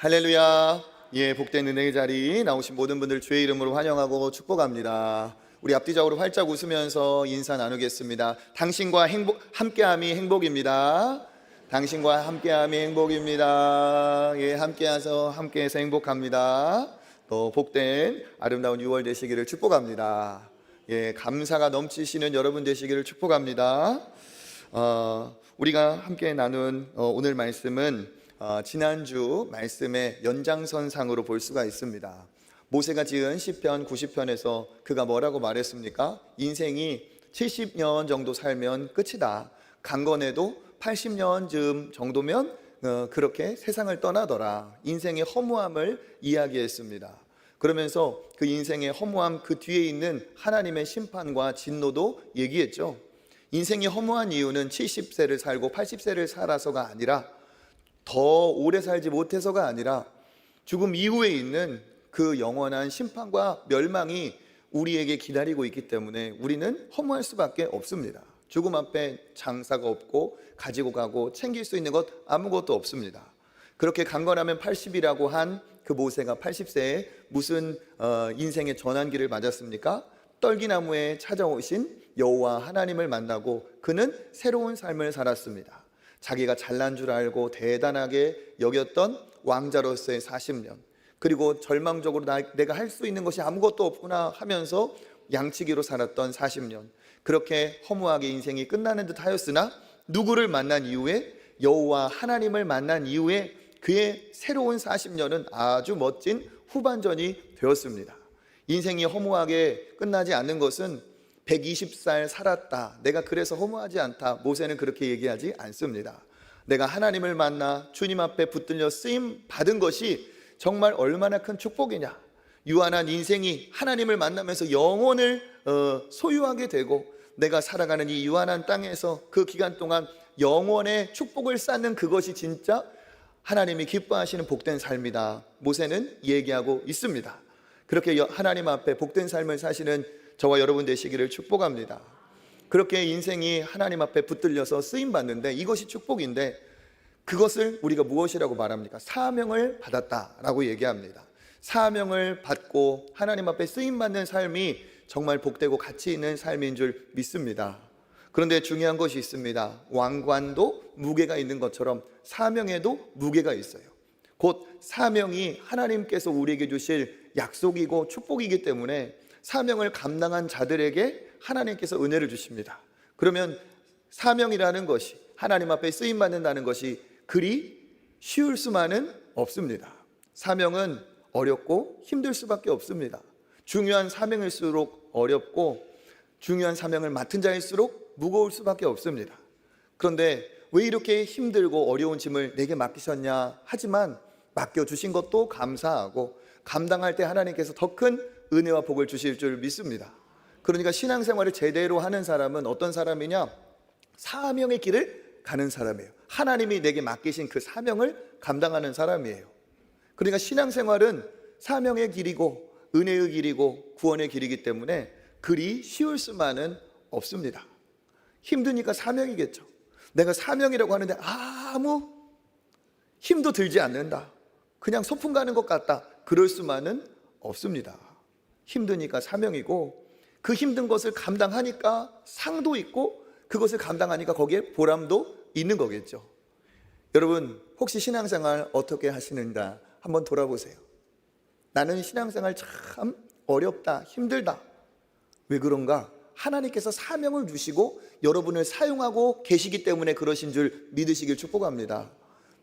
할렐루야. 예, 복된 은혜의 자리 나오신 모든 분들 주의 이름으로 환영하고 축복합니다. 우리 앞뒤적으로 활짝 웃으면서 인사 나누겠습니다. 당신과 함께함이 행복입니다. 당신과 함께함이 행복입니다. 예, 함께해서 행복합니다. 또 복된 아름다운 6월 되시기를 축복합니다. 예, 감사가 넘치시는 여러분 되시기를 축복합니다. 우리가 함께 나눈 오늘 말씀은 지난주 말씀의 연장선상으로 볼 수가 있습니다. 모세가 지은 시편 90편에서 그가 뭐라고 말했습니까? 인생이 70년 정도 살면 끝이다. 강건해도 80년쯤 정도면 그렇게 세상을 떠나더라. 인생의 허무함을 이야기했습니다. 그러면서 그 인생의 허무함 그 뒤에 있는 하나님의 심판과 진노도 얘기했죠. 인생이 허무한 이유는 70세를 살고 80세를 살아서가 아니라, 더 오래 살지 못해서가 아니라 죽음 이후에 있는 그 영원한 심판과 멸망이 우리에게 기다리고 있기 때문에 우리는 허무할 수밖에 없습니다. 죽음 앞에 장사가 없고 가지고 가고 챙길 수 있는 것 아무것도 없습니다. 그렇게 강건하면 80이라고 한 그 모세가 80세에 무슨 인생의 전환기를 맞았습니까? 떨기나무에 찾아오신 여호와 하나님을 만나고 그는 새로운 삶을 살았습니다. 자기가 잘난 줄 알고 대단하게 여겼던 왕자로서의 40년, 그리고 절망적으로 내가 할 수 있는 것이 아무것도 없구나 하면서 양치기로 살았던 40년, 그렇게 허무하게 인생이 끝나는 듯 하였으나 누구를 만난 이후에, 여호와 하나님을 만난 이후에 그의 새로운 40년은 아주 멋진 후반전이 되었습니다. 인생이 허무하게 끝나지 않는 것은 120살 살았다, 내가 그래서 허무하지 않다, 모세는 그렇게 얘기하지 않습니다. 내가 하나님을 만나 주님 앞에 붙들려 쓰임 받은 것이 정말 얼마나 큰 축복이냐. 유한한 인생이 하나님을 만나면서 영혼을 소유하게 되고, 내가 살아가는 이 유한한 땅에서 그 기간 동안 영혼의 축복을 쌓는 그것이 진짜 하나님이 기뻐하시는 복된 삶이다. 모세는 얘기하고 있습니다. 그렇게 하나님 앞에 복된 삶을 사시는 저와 여러분 되시기를 축복합니다. 그렇게 인생이 하나님 앞에 붙들려서 쓰임받는데, 이것이 축복인데, 그것을 우리가 무엇이라고 말합니까? 사명을 받았다라고 얘기합니다. 사명을 받고 하나님 앞에 쓰임받는 삶이 정말 복되고 가치 있는 삶인 줄 믿습니다. 그런데 중요한 것이 있습니다. 왕관도 무게가 있는 것처럼 사명에도 무게가 있어요. 곧 사명이 하나님께서 우리에게 주실 약속이고 축복이기 때문에 사명을 감당한 자들에게 하나님께서 은혜를 주십니다. 그러면 사명이라는 것이, 하나님 앞에 쓰임받는다는 것이 그리 쉬울 수만은 없습니다. 사명은 어렵고 힘들 수밖에 없습니다. 중요한 사명일수록 어렵고, 중요한 사명을 맡은 자일수록 무거울 수밖에 없습니다. 그런데 왜 이렇게 힘들고 어려운 짐을 내게 맡기셨냐 하지만, 맡겨주신 것도 감사하고 감당할 때 하나님께서 더 큰 은혜와 복을 주실 줄 믿습니다. 그러니까 신앙생활을 제대로 하는 사람은 어떤 사람이냐? 사명의 길을 가는 사람이에요. 하나님이 내게 맡기신 그 사명을 감당하는 사람이에요. 그러니까 신앙생활은 사명의 길이고 은혜의 길이고 구원의 길이기 때문에 그리 쉬울 수만은 없습니다. 힘드니까 사명이겠죠. 내가 사명이라고 하는데 아무 힘도 들지 않는다, 그냥 소풍 가는 것 같다, 그럴 수만은 없습니다. 힘드니까 사명이고, 그 힘든 것을 감당하니까 상도 있고, 그것을 감당하니까 거기에 보람도 있는 거겠죠. 여러분, 혹시 신앙생활 어떻게 하시는가 한번 돌아보세요. 나는 신앙생활 참 어렵다, 힘들다. 왜 그런가? 하나님께서 사명을 주시고 여러분을 사용하고 계시기 때문에 그러신 줄 믿으시길 축복합니다.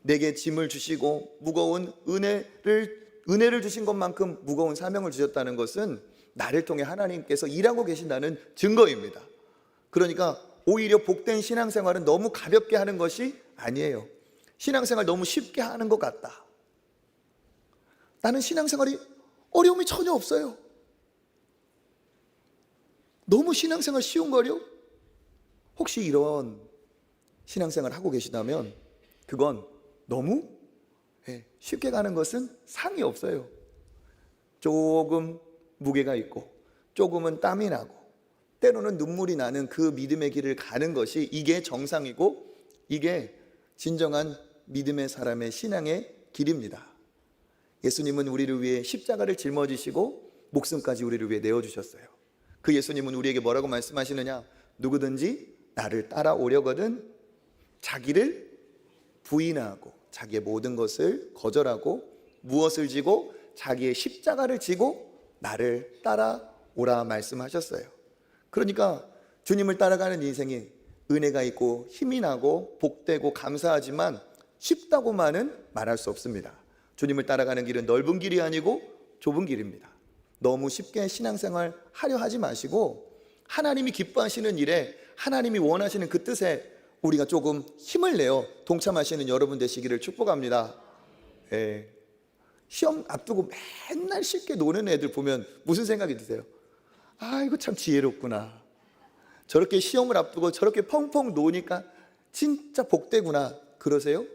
내게 짐을 주시고 무거운 은혜를 주신 것만큼 무거운 사명을 주셨다는 것은 나를 통해 하나님께서 일하고 계신다는 증거입니다. 그러니까 오히려 복된 신앙생활은 너무 가볍게 하는 것이 아니에요. 신앙생활 너무 쉽게 하는 것 같다. 나는 신앙생활이 어려움이 전혀 없어요. 너무 신앙생활 쉬운 거요? 혹시 이런 신앙생활 하고 계시다면 그건 너무 쉽게 가는 것은 상이 없어요. 조금 무게가 있고 조금은 땀이 나고 때로는 눈물이 나는 그 믿음의 길을 가는 것이, 이게 정상이고 이게 진정한 믿음의 사람의 신앙의 길입니다. 예수님은 우리를 위해 십자가를 짊어지시고 목숨까지 우리를 위해 내어주셨어요. 그 예수님은 우리에게 뭐라고 말씀하시느냐? 누구든지 나를 따라오려거든 자기를 부인하고 자기의 모든 것을 거절하고 무엇을 지고 자기의 십자가를 지고 나를 따라오라 말씀하셨어요. 그러니까 주님을 따라가는 인생이 은혜가 있고 힘이 나고 복되고 감사하지만 쉽다고만은 말할 수 없습니다. 주님을 따라가는 길은 넓은 길이 아니고 좁은 길입니다. 너무 쉽게 신앙생활 하려 하지 마시고 하나님이 기뻐하시는 일에 하나님이 원하시는 그 뜻에 우리가 조금 힘을 내어 동참하시는 여러분 되시기를 축복합니다. 시험 앞두고 맨날 쉽게 노는 애들 보면 무슨 생각이 드세요? 아, 이거 참 지혜롭구나. 저렇게 시험을 앞두고 저렇게 펑펑 노니까 진짜 복되구나. 그러세요?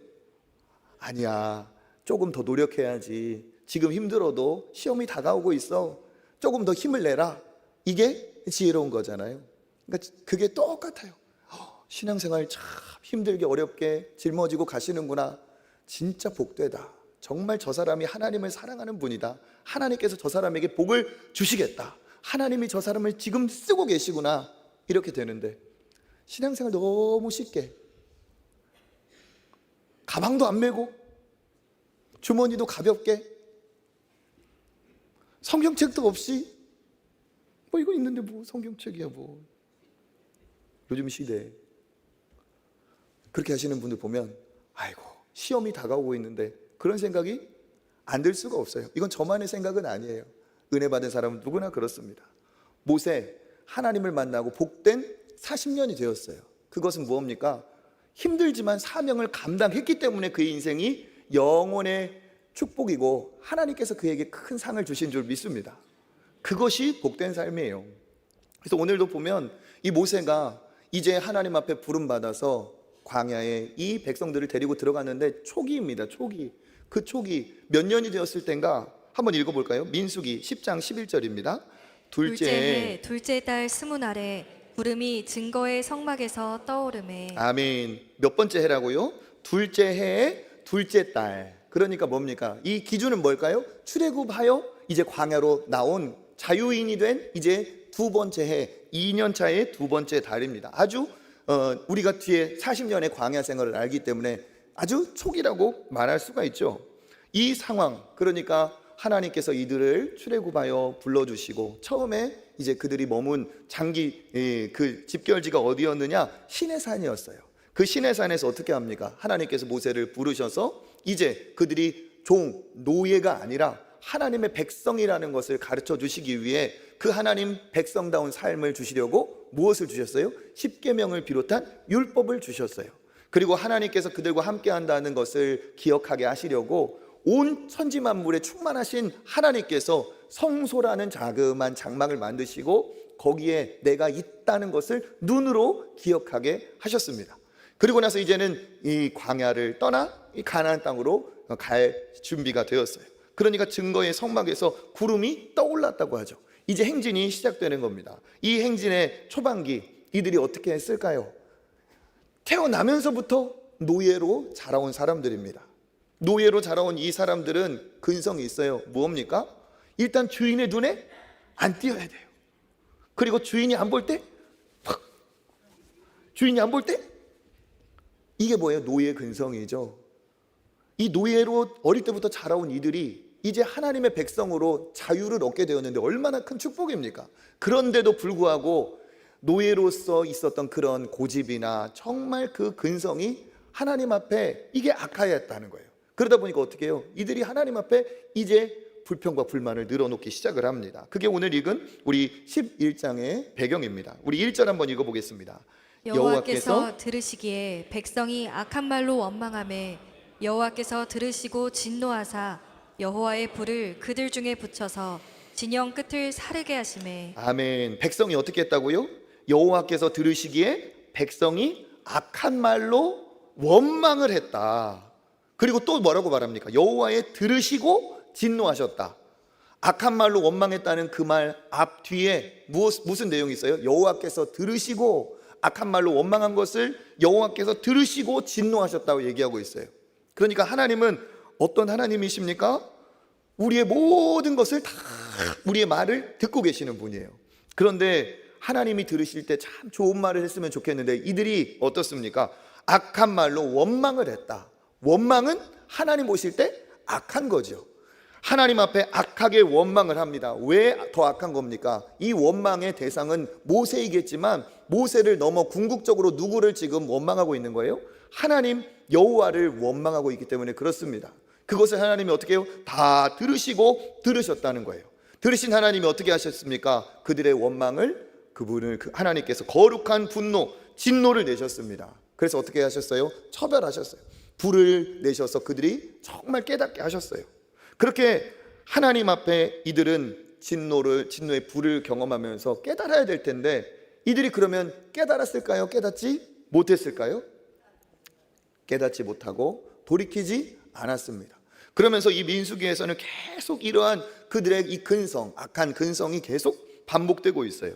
아니야, 조금 더 노력해야지. 지금 힘들어도 시험이 다가오고 있어. 조금 더 힘을 내라. 이게 지혜로운 거잖아요. 그러니까 그게 똑같아요. 신앙생활 참 힘들게 어렵게 짊어지고 가시는구나. 진짜 복되다. 정말 저 사람이 하나님을 사랑하는 분이다. 하나님께서 저 사람에게 복을 주시겠다. 하나님이 저 사람을 지금 쓰고 계시구나. 이렇게 되는데 신앙생활 너무 쉽게 가방도 안 메고 주머니도 가볍게 성경책도 없이 뭐 이거 있는데 뭐 성경책이야 뭐. 요즘 시대에 그렇게 하시는 분들 보면 아이고 시험이 다가오고 있는데 그런 생각이 안 들 수가 없어요. 이건 저만의 생각은 아니에요. 은혜 받은 사람은 누구나 그렇습니다. 모세 하나님을 만나고 복된 40년이 되었어요. 그것은 무엇입니까? 힘들지만 사명을 감당했기 때문에 그의 인생이 영원의 축복이고 하나님께서 그에게 큰 상을 주신 줄 믿습니다. 그것이 복된 삶이에요. 그래서 오늘도 보면 이 모세가 이제 하나님 앞에 부름받아서 광야에 이 백성들을 데리고 들어갔는데 초기입니다. 초기. 그 초기 몇 년이 되었을 땐가 한번 읽어볼까요? 민수기 10장 11절입니다. 둘째 달 스무날에 구름이 증거의 성막에서 떠오르매. 아멘. 몇 번째 해라고요? 둘째 해의 둘째 달. 그러니까 뭡니까? 이 기준은 뭘까요? 출애굽하여 이제 광야로 나온 자유인이 된 이제 두 번째 해, 2년 차의 두 번째 달입니다. 아주 우리가 뒤에 40년의 광야 생활을 알기 때문에 아주 초기라고 말할 수가 있죠. 이 상황, 그러니까 하나님께서 이들을 출애굽하여 불러주시고 처음에 이제 그들이 머문 그 집결지가 어디였느냐? 시내산이었어요. 그 시내산에서 어떻게 합니까? 하나님께서 모세를 부르셔서 이제 그들이 노예가 아니라 하나님의 백성이라는 것을 가르쳐 주시기 위해 그 하나님 백성다운 삶을 주시려고 무엇을 주셨어요? 십계명을 비롯한 율법을 주셨어요. 그리고 하나님께서 그들과 함께 한다는 것을 기억하게 하시려고 온 천지 만물에 충만하신 하나님께서 성소라는 자그마한 장막을 만드시고 거기에 내가 있다는 것을 눈으로 기억하게 하셨습니다. 그리고 나서 이제는 이 광야를 떠나 이 가나안 땅으로 갈 준비가 되었어요. 그러니까 증거의 성막에서 구름이 떠올랐다고 하죠. 이제 행진이 시작되는 겁니다. 이 행진의 초반기 이들이 어떻게 했을까요? 태어나면서부터 노예로 자라온 사람들입니다. 노예로 자라온 이 사람들은 근성이 있어요. 무엇입니까? 일단 주인의 눈에 안 띄어야 돼요. 그리고 주인이 안 볼 때 주인이 안 볼 때 이게 뭐예요? 노예 근성이죠. 이 노예로 어릴 때부터 자라온 이들이 이제 하나님의 백성으로 자유를 얻게 되었는데 얼마나 큰 축복입니까? 그런데도 불구하고 노예로서 있었던 그런 고집이나 정말 그 근성이 하나님 앞에 이게 악하였다는 거예요. 그러다 보니까 어떻게 해요? 이들이 하나님 앞에 이제 불평과 불만을 늘어놓기 시작을 합니다. 그게 오늘 읽은 우리 11장의 배경입니다. 우리 1절 한번 읽어보겠습니다. 여호와께서 들으시기에 백성이 악한 말로 원망하매 여호와께서 들으시고 진노하사 여호와의 불을 그들 중에 붙여서 진영 끝을 사르게 하시매. 아멘. 백성이 어떻게 했다고요? 여호와께서 들으시기에 백성이 악한 말로 원망을 했다. 그리고 또 뭐라고 말합니까? 여호와의 들으시고 진노하셨다. 악한 말로 원망했다는 그 말 앞뒤에 무슨 내용이 있어요? 여호와께서 들으시고 악한 말로 원망한 것을 여호와께서 들으시고 진노하셨다고 얘기하고 있어요. 그러니까 하나님은 어떤 하나님이십니까? 우리의 모든 것을 다 우리의 말을 듣고 계시는 분이에요. 그런데 하나님이 들으실 때 참 좋은 말을 했으면 좋겠는데 이들이 어떻습니까? 악한 말로 원망을 했다. 원망은 하나님 보실 때 악한 거죠. 하나님 앞에 악하게 원망을 합니다. 왜 더 악한 겁니까? 이 원망의 대상은 모세이겠지만 모세를 넘어 궁극적으로 누구를 지금 원망하고 있는 거예요? 하나님 여호와를 원망하고 있기 때문에 그렇습니다. 그것을 하나님이 어떻게 해요? 다 들으시고 들으셨다는 거예요. 들으신 하나님이 어떻게 하셨습니까? 그들의 원망을 하나님께서 거룩한 분노, 진노를 내셨습니다. 그래서 어떻게 하셨어요? 처벌하셨어요. 불을 내셔서 그들이 정말 깨닫게 하셨어요. 그렇게 하나님 앞에 이들은 진노의 불을 경험하면서 깨달아야 될 텐데 이들이 그러면 깨달았을까요? 깨닫지 못했을까요? 깨닫지 못하고 돌이키지 않았습니다. 그러면서 이 민수기에서는 계속 이러한 그들의 이 근성, 악한 근성이 계속 반복되고 있어요.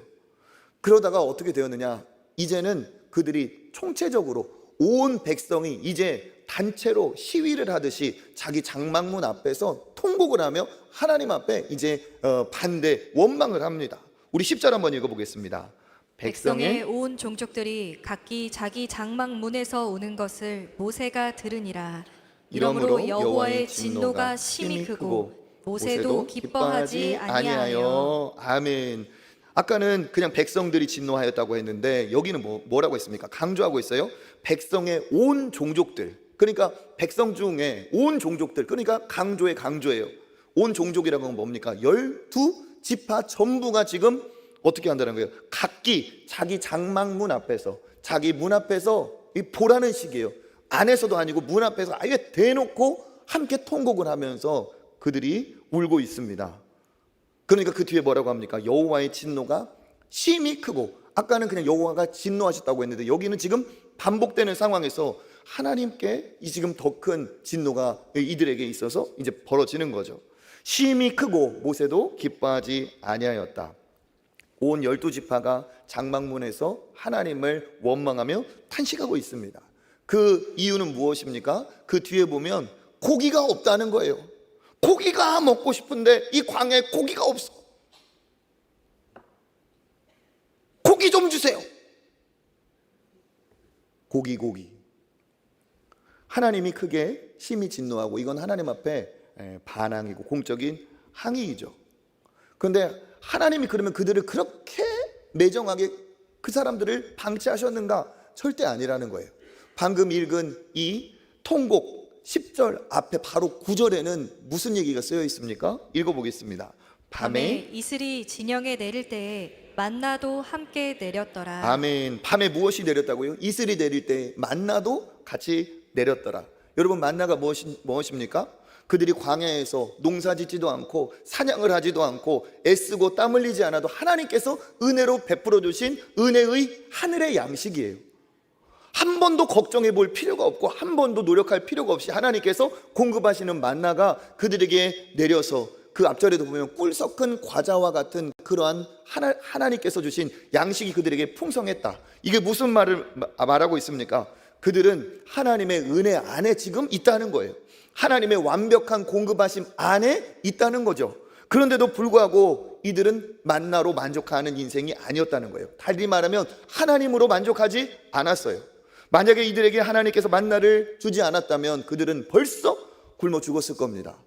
그러다가 어떻게 되었느냐? 이제는 그들이 총체적으로 온 백성이 이제 단체로 시위를 하듯이 자기 장막문 앞에서 통곡을 하며 하나님 앞에 이제 반대, 원망을 합니다. 우리 10절 한번 읽어보겠습니다. 백성의 온 종족들이 각기 자기 장막 문에서 우는 것을 모세가 들으니라. 이러므로 여호와의 진노가 심히 크고 모세도 기뻐하지 아니하여. 아멘. 아까는 그냥 백성들이 진노하였다고 했는데 여기는 뭐라고 했습니까? 강조하고 있어요. 백성의 온 종족들, 그러니까 백성 중에 온 종족들, 그러니까 강조예요. 온 종족이라는 건 뭡니까? 12지파 전부가 지금 어떻게 한다는 거예요? 각기 자기 장막문 앞에서, 자기 문 앞에서 보라는 식이에요. 안에서도 아니고 문 앞에서 아예 대놓고 함께 통곡을 하면서 그들이 울고 있습니다. 그러니까 그 뒤에 뭐라고 합니까? 여호와의 진노가 심히 크고, 아까는 그냥 여호와가 진노하셨다고 했는데 여기는 지금 반복되는 상황에서 하나님께 이 지금 더 큰 진노가 이들에게 있어서 이제 벌어지는 거죠. 심히 크고 모세도 기뻐하지 아니하였다. 온 12지파가 장막문에서 하나님을 원망하며 탄식하고 있습니다. 그 이유는 무엇입니까? 그 뒤에 보면 고기가 없다는 거예요. 고기가 먹고 싶은데 이 광야에 고기가 없어. 고기 좀 주세요. 고기. 하나님이 크게 심히 진노하고, 이건 하나님 앞에 반항이고 공적인 항의이죠. 그런데 하나님이 그러면 그들을 그렇게 매정하게 그 사람들을 방치하셨는가? 절대 아니라는 거예요. 방금 읽은 이 통곡 10절 앞에 바로 9절에는 무슨 얘기가 쓰여 있습니까? 읽어보겠습니다. 밤에 이슬이 진영에 내릴 때에 만나도 함께 내렸더라. 아멘. 밤에 무엇이 내렸다고요? 이슬이 내릴 때 만나도 같이 내렸더라. 여러분, 만나가 무엇입니까? 그들이 광야에서 농사짓지도 않고 사냥을 하지도 않고 애쓰고 땀 흘리지 않아도 하나님께서 은혜로 베풀어 주신 은혜의 하늘의 양식이에요. 한 번도 걱정해 볼 필요가 없고 한 번도 노력할 필요가 없이 하나님께서 공급하시는 만나가 그들에게 내려서, 그 앞절에도 보면 꿀 섞은 과자와 같은 그러한 하나님께서 주신 양식이 그들에게 풍성했다. 이게 무슨 말을 말하고 있습니까? 그들은 하나님의 은혜 안에 지금 있다는 거예요. 하나님의 완벽한 공급하심 안에 있다는 거죠. 그런데도 불구하고 이들은 만나로 만족하는 인생이 아니었다는 거예요. 달리 말하면 하나님으로 만족하지 않았어요. 만약에 이들에게 하나님께서 만나를 주지 않았다면 그들은 벌써 굶어 죽었을 겁니다.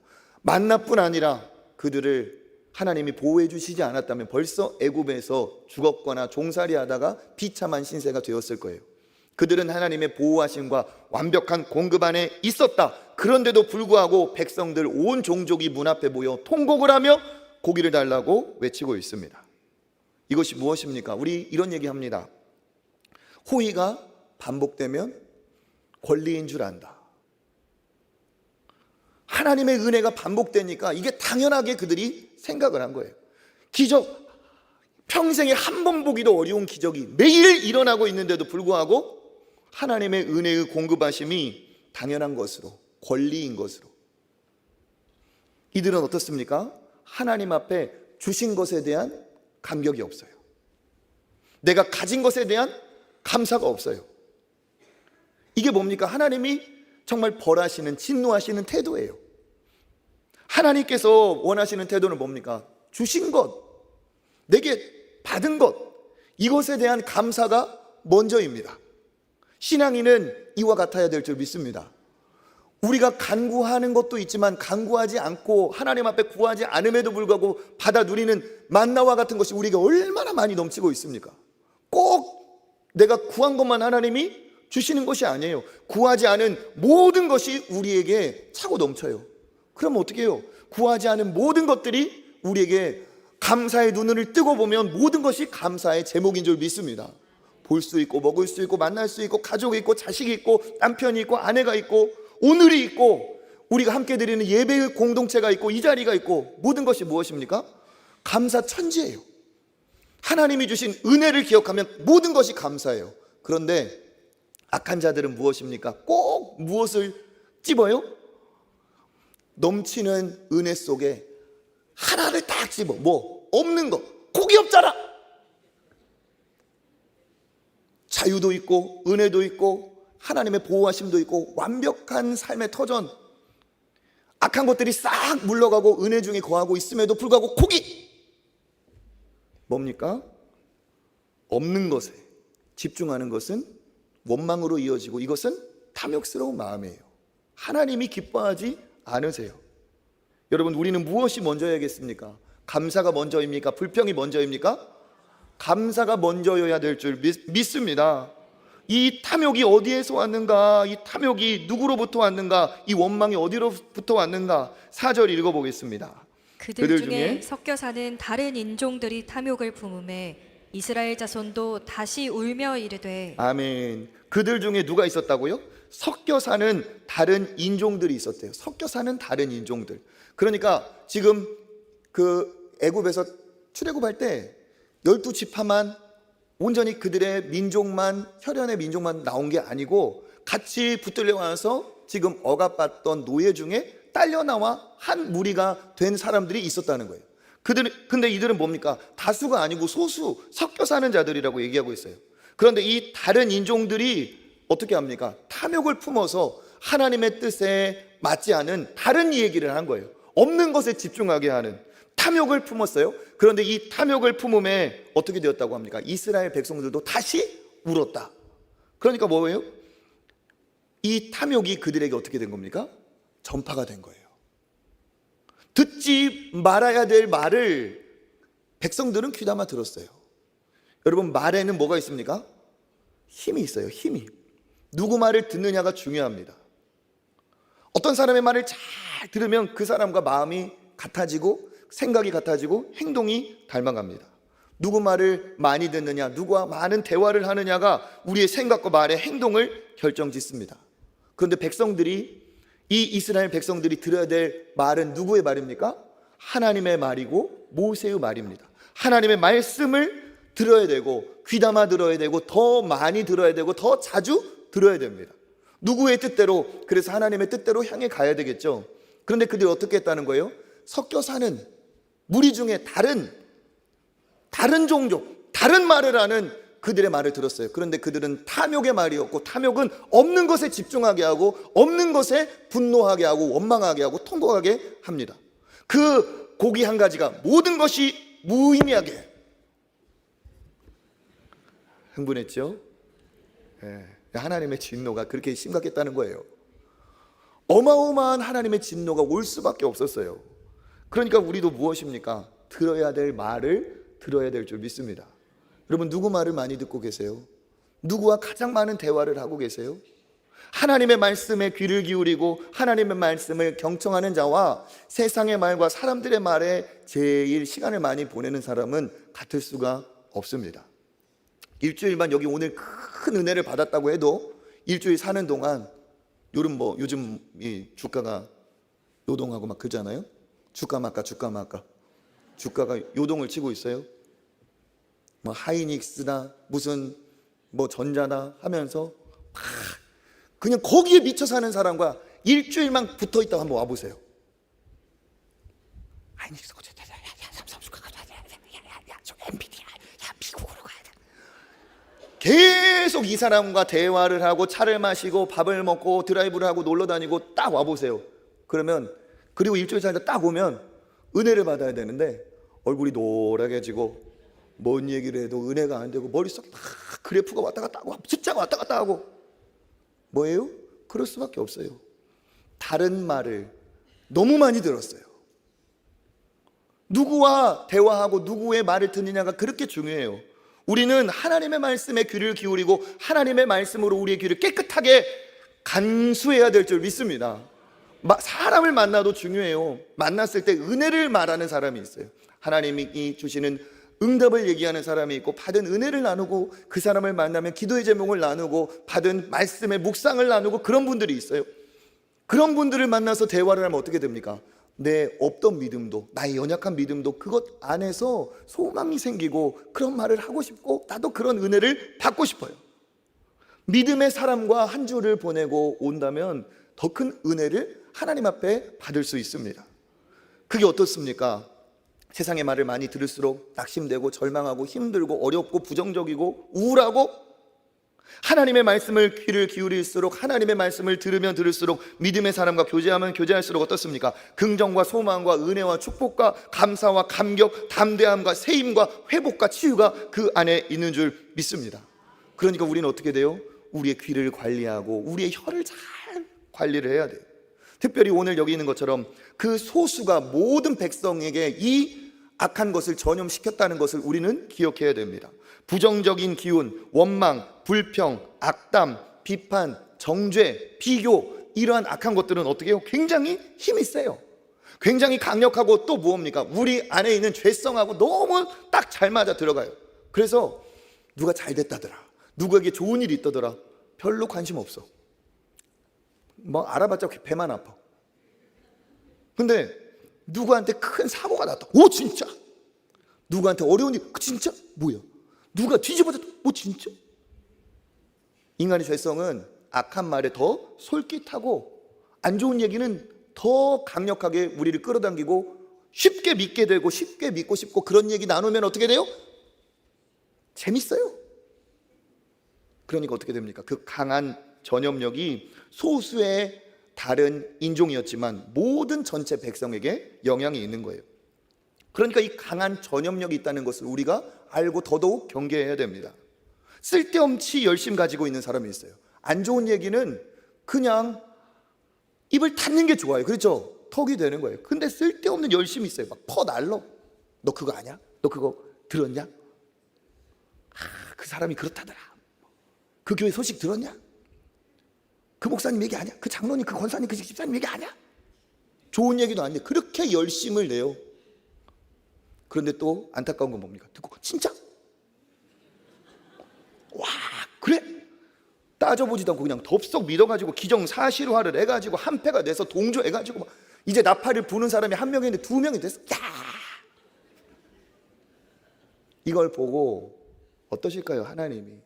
만나뿐 아니라 그들을 하나님이 보호해 주시지 않았다면 벌써 애굽에서 죽었거나 종살이 하다가 비참한 신세가 되었을 거예요. 그들은 하나님의 보호하심과 완벽한 공급 안에 있었다. 그런데도 불구하고 백성들 온 종족이 문 앞에 모여 통곡을 하며 고기를 달라고 외치고 있습니다. 이것이 무엇입니까? 우리 이런 얘기합니다. 호의가 반복되면 권리인 줄 안다. 하나님의 은혜가 반복되니까 이게 당연하게 그들이 생각을 한 거예요. 기적, 평생에 한 번 보기도 어려운 기적이 매일 일어나고 있는데도 불구하고 하나님의 은혜의 공급하심이 당연한 것으로, 권리인 것으로. 이들은 어떻습니까? 하나님 앞에 주신 것에 대한 감격이 없어요. 내가 가진 것에 대한 감사가 없어요. 이게 뭡니까? 하나님이 정말 벌하시는, 진노하시는 태도예요. 하나님께서 원하시는 태도는 뭡니까? 주신 것, 내게 받은 것, 이것에 대한 감사가 먼저입니다. 신앙인은 이와 같아야 될 줄 믿습니다. 우리가 간구하는 것도 있지만 간구하지 않고 하나님 앞에 구하지 않음에도 불구하고 받아 누리는 만나와 같은 것이 우리에게 얼마나 많이 넘치고 있습니까? 꼭 내가 구한 것만 하나님이 주시는 것이 아니에요. 구하지 않은 모든 것이 우리에게 차고 넘쳐요. 그럼 어떻게 해요? 구하지 않은 모든 것들이 우리에게 감사의 눈을 뜨고 보면 모든 것이 감사의 제목인 줄 믿습니다. 볼 수 있고 먹을 수 있고 만날 수 있고 가족이 있고 자식이 있고 남편이 있고 아내가 있고 오늘이 있고 우리가 함께 드리는 예배의 공동체가 있고 이 자리가 있고 모든 것이 무엇입니까? 감사천지예요. 하나님이 주신 은혜를 기억하면 모든 것이 감사해요. 그런데 악한 자들은 무엇입니까? 꼭 무엇을 찝어요? 넘치는 은혜 속에 하나를 딱 집어. 뭐? 없는 거. 고기 없잖아. 자유도 있고 은혜도 있고 하나님의 보호하심도 있고 완벽한 삶의 터전, 악한 것들이 싹 물러가고 은혜 중에 거하고 있음에도 불구하고 고기! 뭡니까? 없는 것에 집중하는 것은 원망으로 이어지고 이것은 탐욕스러운 마음이에요. 하나님이 기뻐하지 않으세요. 여러분, 우리는 무엇이 먼저야겠습니까? 감사가 먼저입니까? 불평이 먼저입니까? 감사가 먼저여야 될 줄 믿습니다. 이 탐욕이 어디에서 왔는가? 이 탐욕이 누구로부터 왔는가? 이 원망이 어디로부터 왔는가? 4절 읽어보겠습니다. 그들 중에 섞여 사는 다른 인종들이 탐욕을 품음에 이스라엘 자손도 다시 울며 이르되. 아멘. 그들 중에 누가 있었다고요? 섞여 사는 다른 인종들이 있었대요. 섞여 사는 다른 인종들. 그러니까 지금 그 애굽에서 출애굽할 때 12지파만 온전히 그들의 민족만, 혈연의 민족만 나온 게 아니고 같이 붙들려 와서 지금 억압받던 노예 중에 딸려 나와 한 무리가 된 사람들이 있었다는 거예요. 근데 이들은 뭡니까? 다수가 아니고 소수, 섞여 사는 자들이라고 얘기하고 있어요. 그런데 이 다른 인종들이 어떻게 합니까? 탐욕을 품어서 하나님의 뜻에 맞지 않은 다른 얘기를 한 거예요. 없는 것에 집중하게 하는 탐욕을 품었어요. 그런데 이 탐욕을 품음에 어떻게 되었다고 합니까? 이스라엘 백성들도 다시 울었다. 그러니까 뭐예요? 이 탐욕이 그들에게 어떻게 된 겁니까? 전파가 된 거예요. 듣지 말아야 될 말을 백성들은 귀담아 들었어요. 여러분, 말에는 뭐가 있습니까? 힘이 있어요. 힘이. 누구 말을 듣느냐가 중요합니다. 어떤 사람의 말을 잘 들으면 그 사람과 마음이 같아지고 생각이 같아지고 행동이 닮아갑니다. 누구 말을 많이 듣느냐, 누구와 많은 대화를 하느냐가 우리의 생각과 말의 행동을 결정짓습니다. 그런데 이 이스라엘 백성들이 들어야 될 말은 누구의 말입니까? 하나님의 말이고 모세의 말입니다. 하나님의 말씀을 들어야 되고 귀담아 들어야 되고 더 많이 들어야 되고 더 자주 들어야 됩니다. 누구의 뜻대로, 그래서 하나님의 뜻대로 향해 가야 되겠죠. 그런데 그들이 어떻게 했다는 거예요? 섞여 사는 무리 중에 다른 종족, 다른 말을 하는 그들의 말을 들었어요. 그런데 그들은 탐욕의 말이었고, 탐욕은 없는 것에 집중하게 하고 없는 것에 분노하게 하고 원망하게 하고 통곡하게 합니다. 그 고기 한 가지가 모든 것이 무의미하게 흥분했죠. 하나님의 진노가 그렇게 심각했다는 거예요. 어마어마한 하나님의 진노가 올 수밖에 없었어요. 그러니까 우리도 무엇입니까? 들어야 될 말을 들어야 될 줄 믿습니다. 여러분, 누구 말을 많이 듣고 계세요? 누구와 가장 많은 대화를 하고 계세요? 하나님의 말씀에 귀를 기울이고 하나님의 말씀을 경청하는 자와 세상의 말과 사람들의 말에 제일 시간을 많이 보내는 사람은 같을 수가 없습니다. 일주일만 여기 오늘 큰 은혜를 받았다고 해도 일주일 사는 동안 요즘 이 주가가 요동하고 막 그러잖아요. 주가가 요동을 치고 있어요. 뭐 하이닉스나 무슨 뭐 전자나 하면서 막 그냥 거기에 미쳐 사는 사람과 일주일만 붙어 있다고 한번 와보세요. 하이닉스 엔비디아 미국으로 가야 돼. 계속 이 사람과 대화를 하고 차를 마시고 밥을 먹고 드라이브를 하고 놀러 다니고 딱 와보세요. 그러면 그리고 일주일 살다 딱 오면 은혜를 받아야 되는데 얼굴이 노랗게지고 뭔 얘기를 해도 은혜가 안 되고 머릿속에 막 그래프가 왔다 갔다 하고 숫자가 왔다 갔다 하고 뭐예요? 그럴 수밖에 없어요. 다른 말을 너무 많이 들었어요. 누구와 대화하고 누구의 말을 듣느냐가 그렇게 중요해요. 우리는 하나님의 말씀에 귀를 기울이고 하나님의 말씀으로 우리의 귀를 깨끗하게 간수해야 될 줄 믿습니다. 사람을 만나도 중요해요. 만났을 때 은혜를 말하는 사람이 있어요. 하나님이 주시는 응답을 얘기하는 사람이 있고 받은 은혜를 나누고 그 사람을 만나면 기도의 제목을 나누고 받은 말씀의 묵상을 나누고 그런 분들이 있어요. 그런 분들을 만나서 대화를 하면 어떻게 됩니까? 내 없던 믿음도 나의 연약한 믿음도 그것 안에서 소망이 생기고 그런 말을 하고 싶고 나도 그런 은혜를 받고 싶어요. 믿음의 사람과 한 주를 보내고 온다면 더 큰 은혜를 하나님 앞에 받을 수 있습니다. 그게 어떻습니까? 세상의 말을 많이 들을수록 낙심되고 절망하고 힘들고 어렵고 부정적이고 우울하고 하나님의 말씀을 귀를 기울일수록 하나님의 말씀을 들으면 들을수록 믿음의 사람과 교제하면 교제할수록 어떻습니까? 긍정과 소망과 은혜와 축복과 감사와 감격, 담대함과 세임과 회복과 치유가 그 안에 있는 줄 믿습니다. 그러니까 우리는 어떻게 돼요? 우리의 귀를 관리하고 우리의 혀를 잘 관리를 해야 돼요. 특별히 오늘 여기 있는 것처럼 그 소수가 모든 백성에게 이 악한 것을 전염시켰다는 것을 우리는 기억해야 됩니다. 부정적인 기운, 원망, 불평, 악담, 비판, 정죄, 비교, 이러한 악한 것들은 어떻게 해요? 굉장히 힘이 세요. 굉장히 강력하고 또 뭡니까? 우리 안에 있는 죄성하고 너무 딱 잘 맞아 들어가요. 그래서 누가 잘 됐다더라, 누구에게 좋은 일이 있다더라, 별로 관심 없어. 뭐 알아봤자 배만 아파. 근데 누구한테 큰 사고가 났다, 오 진짜. 누구한테 어려운 일, 진짜? 뭐야? 누가 뒤집어졌다, 오 진짜? 인간의 죄성은 악한 말에 더 솔깃하고 안 좋은 얘기는 더 강력하게 우리를 끌어당기고 쉽게 믿게 되고 쉽게 믿고 싶고, 그런 얘기 나누면 어떻게 돼요? 재밌어요. 그러니까 어떻게 됩니까? 그 강한 전염력이 소수의 다른 인종이었지만 모든 전체 백성에게 영향이 있는 거예요. 그러니까 이 강한 전염력이 있다는 것을 우리가 알고 더더욱 경계해야 됩니다. 쓸데없이 열심 가지고 있는 사람이 있어요. 안 좋은 얘기는 그냥 입을 닫는 게 좋아요. 그렇죠? 턱이 되는 거예요. 근데 쓸데없는 열심이 있어요. 막 퍼날러. 너 그거 아냐? 너 그거 들었냐? 그 사람이 그렇다더라. 그 교회 소식 들었냐? 그 목사님 얘기 아니야? 그 장로님, 그 권사님, 그 집사님 얘기 아니야? 좋은 얘기도 아닌데 그렇게 열심을 내요. 그런데 또 안타까운 건 뭡니까? 듣고 진짜? 와 그래? 따져보지도 않고 그냥 덥석 믿어가지고 기정사실화를 해가지고 한 패가 돼서 동조해가지고 막 이제 나팔을 부는 사람이 한 명인데 두 명이 됐어. 야! 이걸 보고 어떠실까요? 하나님이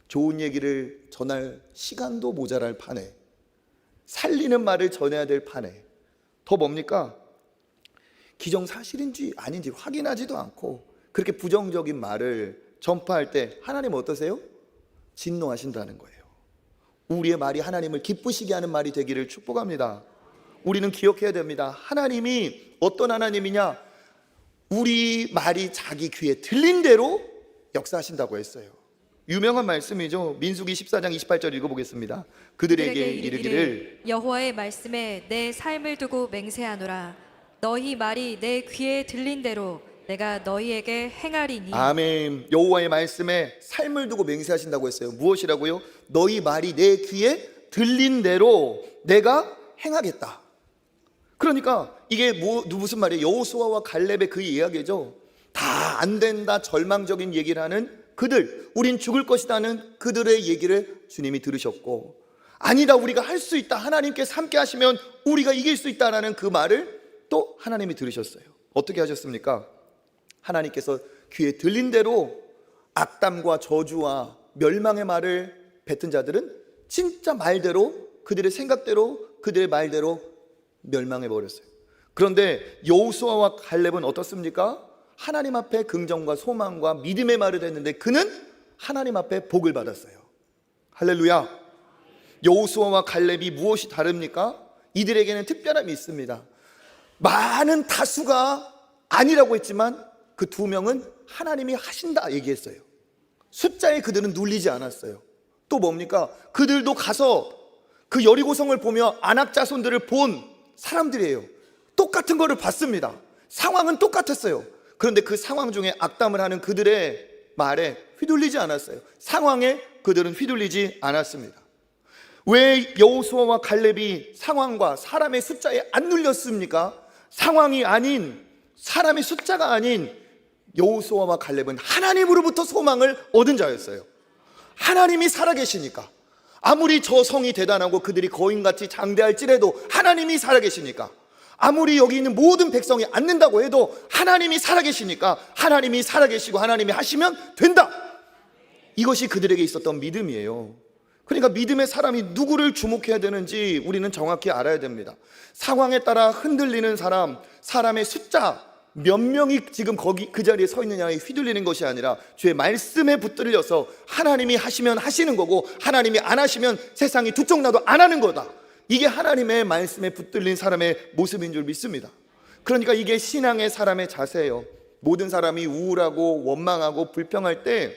좋은 얘기를 전할 시간도 모자랄 판에, 살리는 말을 전해야 될 판에 더 뭡니까? 기정사실인지 아닌지 확인하지도 않고 그렇게 부정적인 말을 전파할 때 하나님은 어떠세요? 진노하신다는 거예요. 우리의 말이 하나님을 기쁘시게 하는 말이 되기를 축복합니다. 우리는 기억해야 됩니다. 하나님이 어떤 하나님이냐? 우리 말이 자기 귀에 들린 대로 역사하신다고 했어요. 유명한 말씀이죠. 민수기 14장 28절 읽어보겠습니다. 그들에게 이르기를 여호와의 말씀에 내 삶을 두고 맹세하노라. 너희 말이 내 귀에 들린 대로 내가 너희에게 행하리니. 아멘. 여호와의 말씀에 삶을 두고 맹세하신다고 했어요. 무엇이라고요? 너희 말이 내 귀에 들린 대로 내가 행하겠다. 그러니까 이게 무슨 말이에요? 여호수아와 갈렙의 그 이야기죠. 다 안 된다 절망적인 얘기를 하는 그들, 우린 죽을 것이라는 그들의 얘기를 주님이 들으셨고, 아니다 우리가 할 수 있다, 하나님께서 함께 하시면 우리가 이길 수 있다라는 그 말을 또 하나님이 들으셨어요. 어떻게 하셨습니까? 하나님께서 귀에 들린 대로 악담과 저주와 멸망의 말을 뱉은 자들은 진짜 말대로, 그들의 생각대로, 그들의 말대로 멸망해 버렸어요. 그런데 여호수아와 갈렙은 어떻습니까? 하나님 앞에 긍정과 소망과 믿음의 말을 했는데 그는 하나님 앞에 복을 받았어요. 할렐루야. 여호수아와 갈렙이 무엇이 다릅니까? 이들에게는 특별함이 있습니다. 많은 다수가 아니라고 했지만 그 2명은 하나님이 하신다 얘기했어요. 숫자에 그들은 눌리지 않았어요. 또 뭡니까? 그들도 가서 그 여리고성을 보며 아낙 자손들을 본 사람들이에요. 똑같은 거를 봤습니다. 상황은 똑같았어요. 그런데 그 상황 중에 악담을 하는 그들의 말에 휘둘리지 않았어요. 상황에 그들은 휘둘리지 않았습니다. 왜 여호수아와 갈렙이 상황과 사람의 숫자에 안 눌렸습니까? 상황이 아닌, 사람의 숫자가 아닌 여호수아와 갈렙은 하나님으로부터 소망을 얻은 자였어요. 하나님이 살아계시니까, 아무리 저 성이 대단하고 그들이 거인같이 장대할지라도 하나님이 살아계시니까, 아무리 여기 있는 모든 백성이 앉는다고 해도 하나님이 살아계시니까, 하나님이 살아계시고 하나님이 하시면 된다. 이것이 그들에게 있었던 믿음이에요. 그러니까 믿음의 사람이 누구를 주목해야 되는지 우리는 정확히 알아야 됩니다. 상황에 따라 흔들리는 사람, 사람의 숫자 몇 명이 지금 거기 그 자리에 서 있느냐에 휘둘리는 것이 아니라 주의 말씀에 붙들려서 하나님이 하시면 하시는 거고, 하나님이 안 하시면 세상이 두 쪽 나도 안 하는 거다. 이게 하나님의 말씀에 붙들린 사람의 모습인 줄 믿습니다. 그러니까 이게 신앙의 사람의 자세예요. 모든 사람이 우울하고 원망하고 불평할 때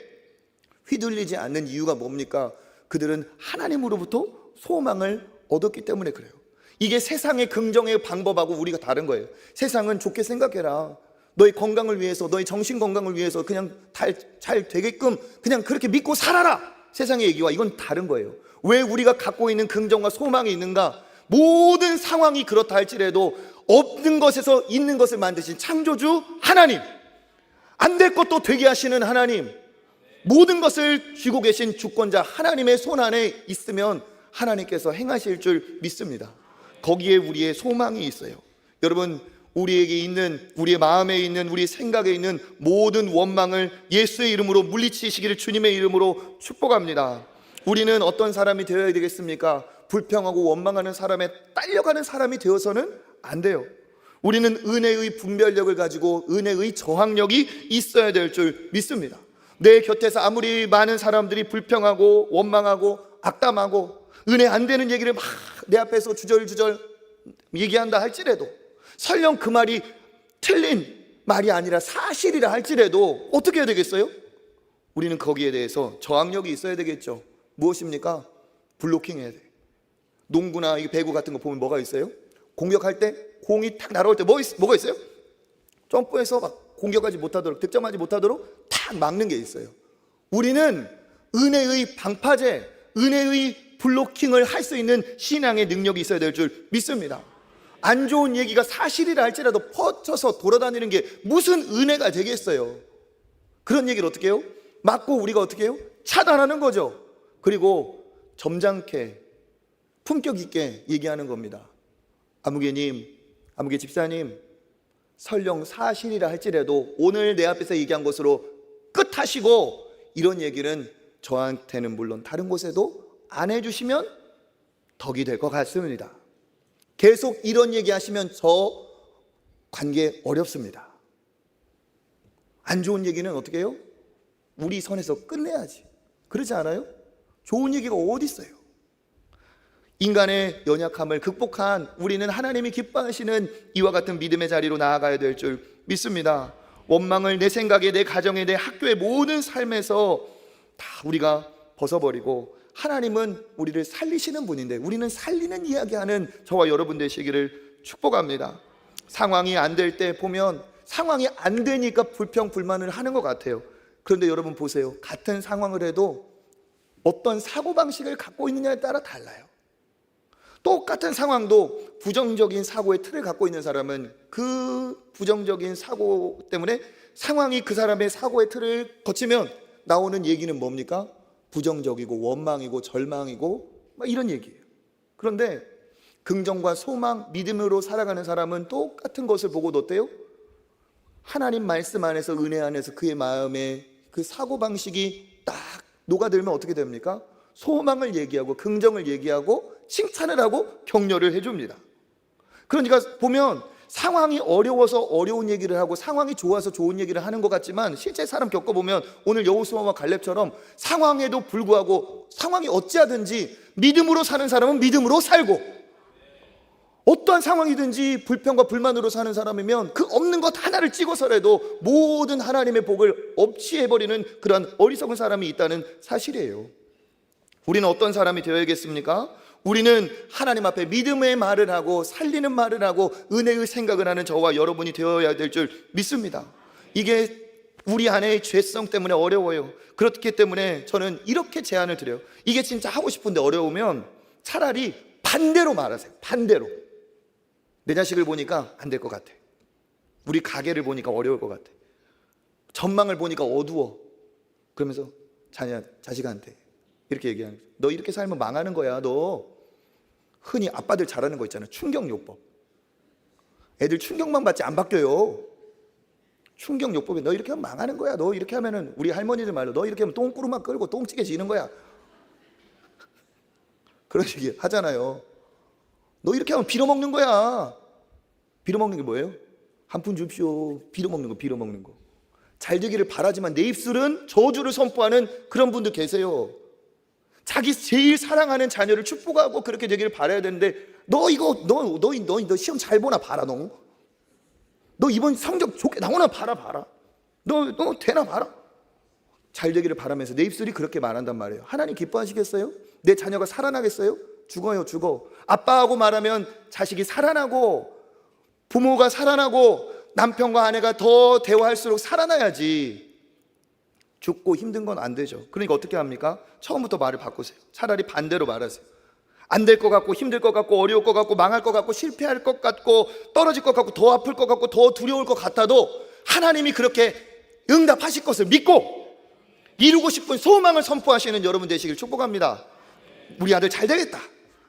휘둘리지 않는 이유가 뭡니까? 그들은 하나님으로부터 소망을 얻었기 때문에 그래요. 이게 세상의 긍정의 방법하고 우리가 다른 거예요. 세상은 좋게 생각해라, 너의 건강을 위해서, 너의 정신 건강을 위해서 그냥 잘 되게끔 그냥 그렇게 믿고 살아라, 세상의 얘기와 이건 다른 거예요. 왜 우리가 갖고 있는 긍정과 소망이 있는가? 모든 상황이 그렇다 할지라도 없는 것에서 있는 것을 만드신 창조주 하나님, 안 될 것도 되게 하시는 하나님, 모든 것을 쥐고 계신 주권자 하나님의 손 안에 있으면 하나님께서 행하실 줄 믿습니다. 거기에 우리의 소망이 있어요. 여러분, 우리에게 있는, 우리의 마음에 있는, 우리 생각에 있는 모든 원망을 예수의 이름으로 물리치시기를 주님의 이름으로 축복합니다. 우리는 어떤 사람이 되어야 되겠습니까? 불평하고 원망하는 사람에 딸려가는 사람이 되어서는 안 돼요. 우리는 은혜의 분별력을 가지고 은혜의 저항력이 있어야 될 줄 믿습니다. 내 곁에서 아무리 많은 사람들이 불평하고 원망하고 악담하고 은혜 안 되는 얘기를 막 내 앞에서 주절주절 얘기한다 할지라도, 설령 그 말이 틀린 말이 아니라 사실이라 할지라도 어떻게 해야 되겠어요? 우리는 거기에 대해서 저항력이 있어야 되겠죠. 무엇입니까? 블로킹 해야 돼. 농구나 이 배구 같은 거 보면 뭐가 있어요? 공격할 때 공이 탁 날아올 때 뭐가 있어요? 점프해서 막 공격하지 못하도록, 득점하지 못하도록 탁 막는 게 있어요. 우리는 은혜의 방파제, 은혜의 블로킹을 할 수 있는 신앙의 능력이 있어야 될 줄 믿습니다. 안 좋은 얘기가 사실이라 할지라도 퍼쳐서 돌아다니는 게 무슨 은혜가 되겠어요? 그런 얘기를 어떻게 해요? 맞고 우리가 어떻게 해요? 차단하는 거죠. 그리고 점잖게 품격 있게 얘기하는 겁니다. 아무개님, 아무개 집사님, 설령 사실이라 할지라도 오늘 내 앞에서 얘기한 것으로 끝하시고, 이런 얘기는 저한테는 물론 다른 곳에도 안 해주시면 덕이 될 것 같습니다. 계속 이런 얘기 하시면 저 관계 어렵습니다. 안 좋은 얘기는 어떻게 해요? 우리 선에서 끝내야지. 그러지 않아요? 좋은 얘기가 어디 있어요? 인간의 연약함을 극복한 우리는 하나님이 기뻐하시는 이와 같은 믿음의 자리로 나아가야 될 줄 믿습니다. 원망을 내 생각에, 내 가정에, 내 학교의 모든 삶에서 다 우리가 벗어버리고, 하나님은 우리를 살리시는 분인데 우리는 살리는 이야기하는 저와 여러분 되시기를 축복합니다. 상황이 안 될 때 보면 상황이 안 되니까 불평 불만을 하는 것 같아요. 그런데 여러분 보세요. 같은 상황을 해도 어떤 사고방식을 갖고 있느냐에 따라 달라요. 똑같은 상황도 부정적인 사고의 틀을 갖고 있는 사람은 그 부정적인 사고 때문에 상황이 그 사람의 사고의 틀을 거치면 나오는 얘기는 뭡니까? 부정적이고 원망이고 절망이고 막 이런 얘기예요. 그런데 긍정과 소망, 믿음으로 살아가는 사람은 똑같은 것을 보고도 어때요? 하나님 말씀 안에서, 은혜 안에서 그의 마음에 그 사고방식이 딱 녹아들면 어떻게 됩니까? 소망을 얘기하고 긍정을 얘기하고 칭찬을 하고 격려를 해줍니다. 그러니까 보면 상황이 어려워서 어려운 얘기를 하고 상황이 좋아서 좋은 얘기를 하는 것 같지만 실제 사람 겪어보면 오늘 여호수아와 갈렙처럼 상황에도 불구하고 상황이 어찌하든지 믿음으로 사는 사람은 믿음으로 살고, 어떠한 상황이든지 불평과 불만으로 사는 사람이면 그 없는 것 하나를 찍어서라도 모든 하나님의 복을 없이해버리는 그러한 어리석은 사람이 있다는 사실이에요. 우리는 어떤 사람이 되어야겠습니까? 우리는 하나님 앞에 믿음의 말을 하고 살리는 말을 하고 은혜의 생각을 하는 저와 여러분이 되어야 될 줄 믿습니다. 이게 우리 안의 죄성 때문에 어려워요. 그렇기 때문에 저는 이렇게 제안을 드려요. 이게 진짜 하고 싶은데 어려우면 차라리 반대로 말하세요. 반대로. 내 자식을 보니까 안 될 것 같아. 우리 가게를 보니까 어려울 것 같아. 전망을 보니까 어두워. 그러면서 자식한테 이렇게 얘기하는 거예요. 너 이렇게 살면 망하는 거야. 너 흔히 아빠들 잘하는 거 있잖아요. 충격요법. 애들 충격만 받지 안 바뀌어요. 충격요법에 너 이렇게 하면 망하는 거야. 너 이렇게 하면은 우리 할머니들 말로 너 이렇게 하면 똥구르만 끌고 똥찌개 지는 거야. 그런 얘기 하잖아요. 너 이렇게 하면 빌어먹는 거야. 빌어먹는 게 뭐예요? 한 푼 줍시오. 빌어먹는 거, 빌어먹는 거. 잘 되기를 바라지만 내 입술은 저주를 선포하는 그런 분들 계세요. 자기 제일 사랑하는 자녀를 축복하고 그렇게 되기를 바라야 되는데 너 시험 잘 보나 봐라. 너 이번 성적 좋게 나오나 봐라. 너 되나 봐라. 잘 되기를 바라면서 내 입술이 그렇게 말한단 말이에요. 하나님 기뻐하시겠어요? 내 자녀가 살아나겠어요? 죽어요, 죽어. 아빠하고 말하면 자식이 살아나고 부모가 살아나고 남편과 아내가 더 대화할수록 살아나야지. 죽고 힘든 건 안 되죠. 그러니까 어떻게 합니까? 처음부터 말을 바꾸세요. 차라리 반대로 말하세요. 안 될 것 같고 힘들 것 같고 어려울 것 같고 망할 것 같고 실패할 것 같고 떨어질 것 같고 더 아플 것 같고 더 두려울 것 같아도 하나님이 그렇게 응답하실 것을 믿고 이루고 싶은 소망을 선포하시는 여러분 되시길 축복합니다. 우리 아들 잘 되겠다.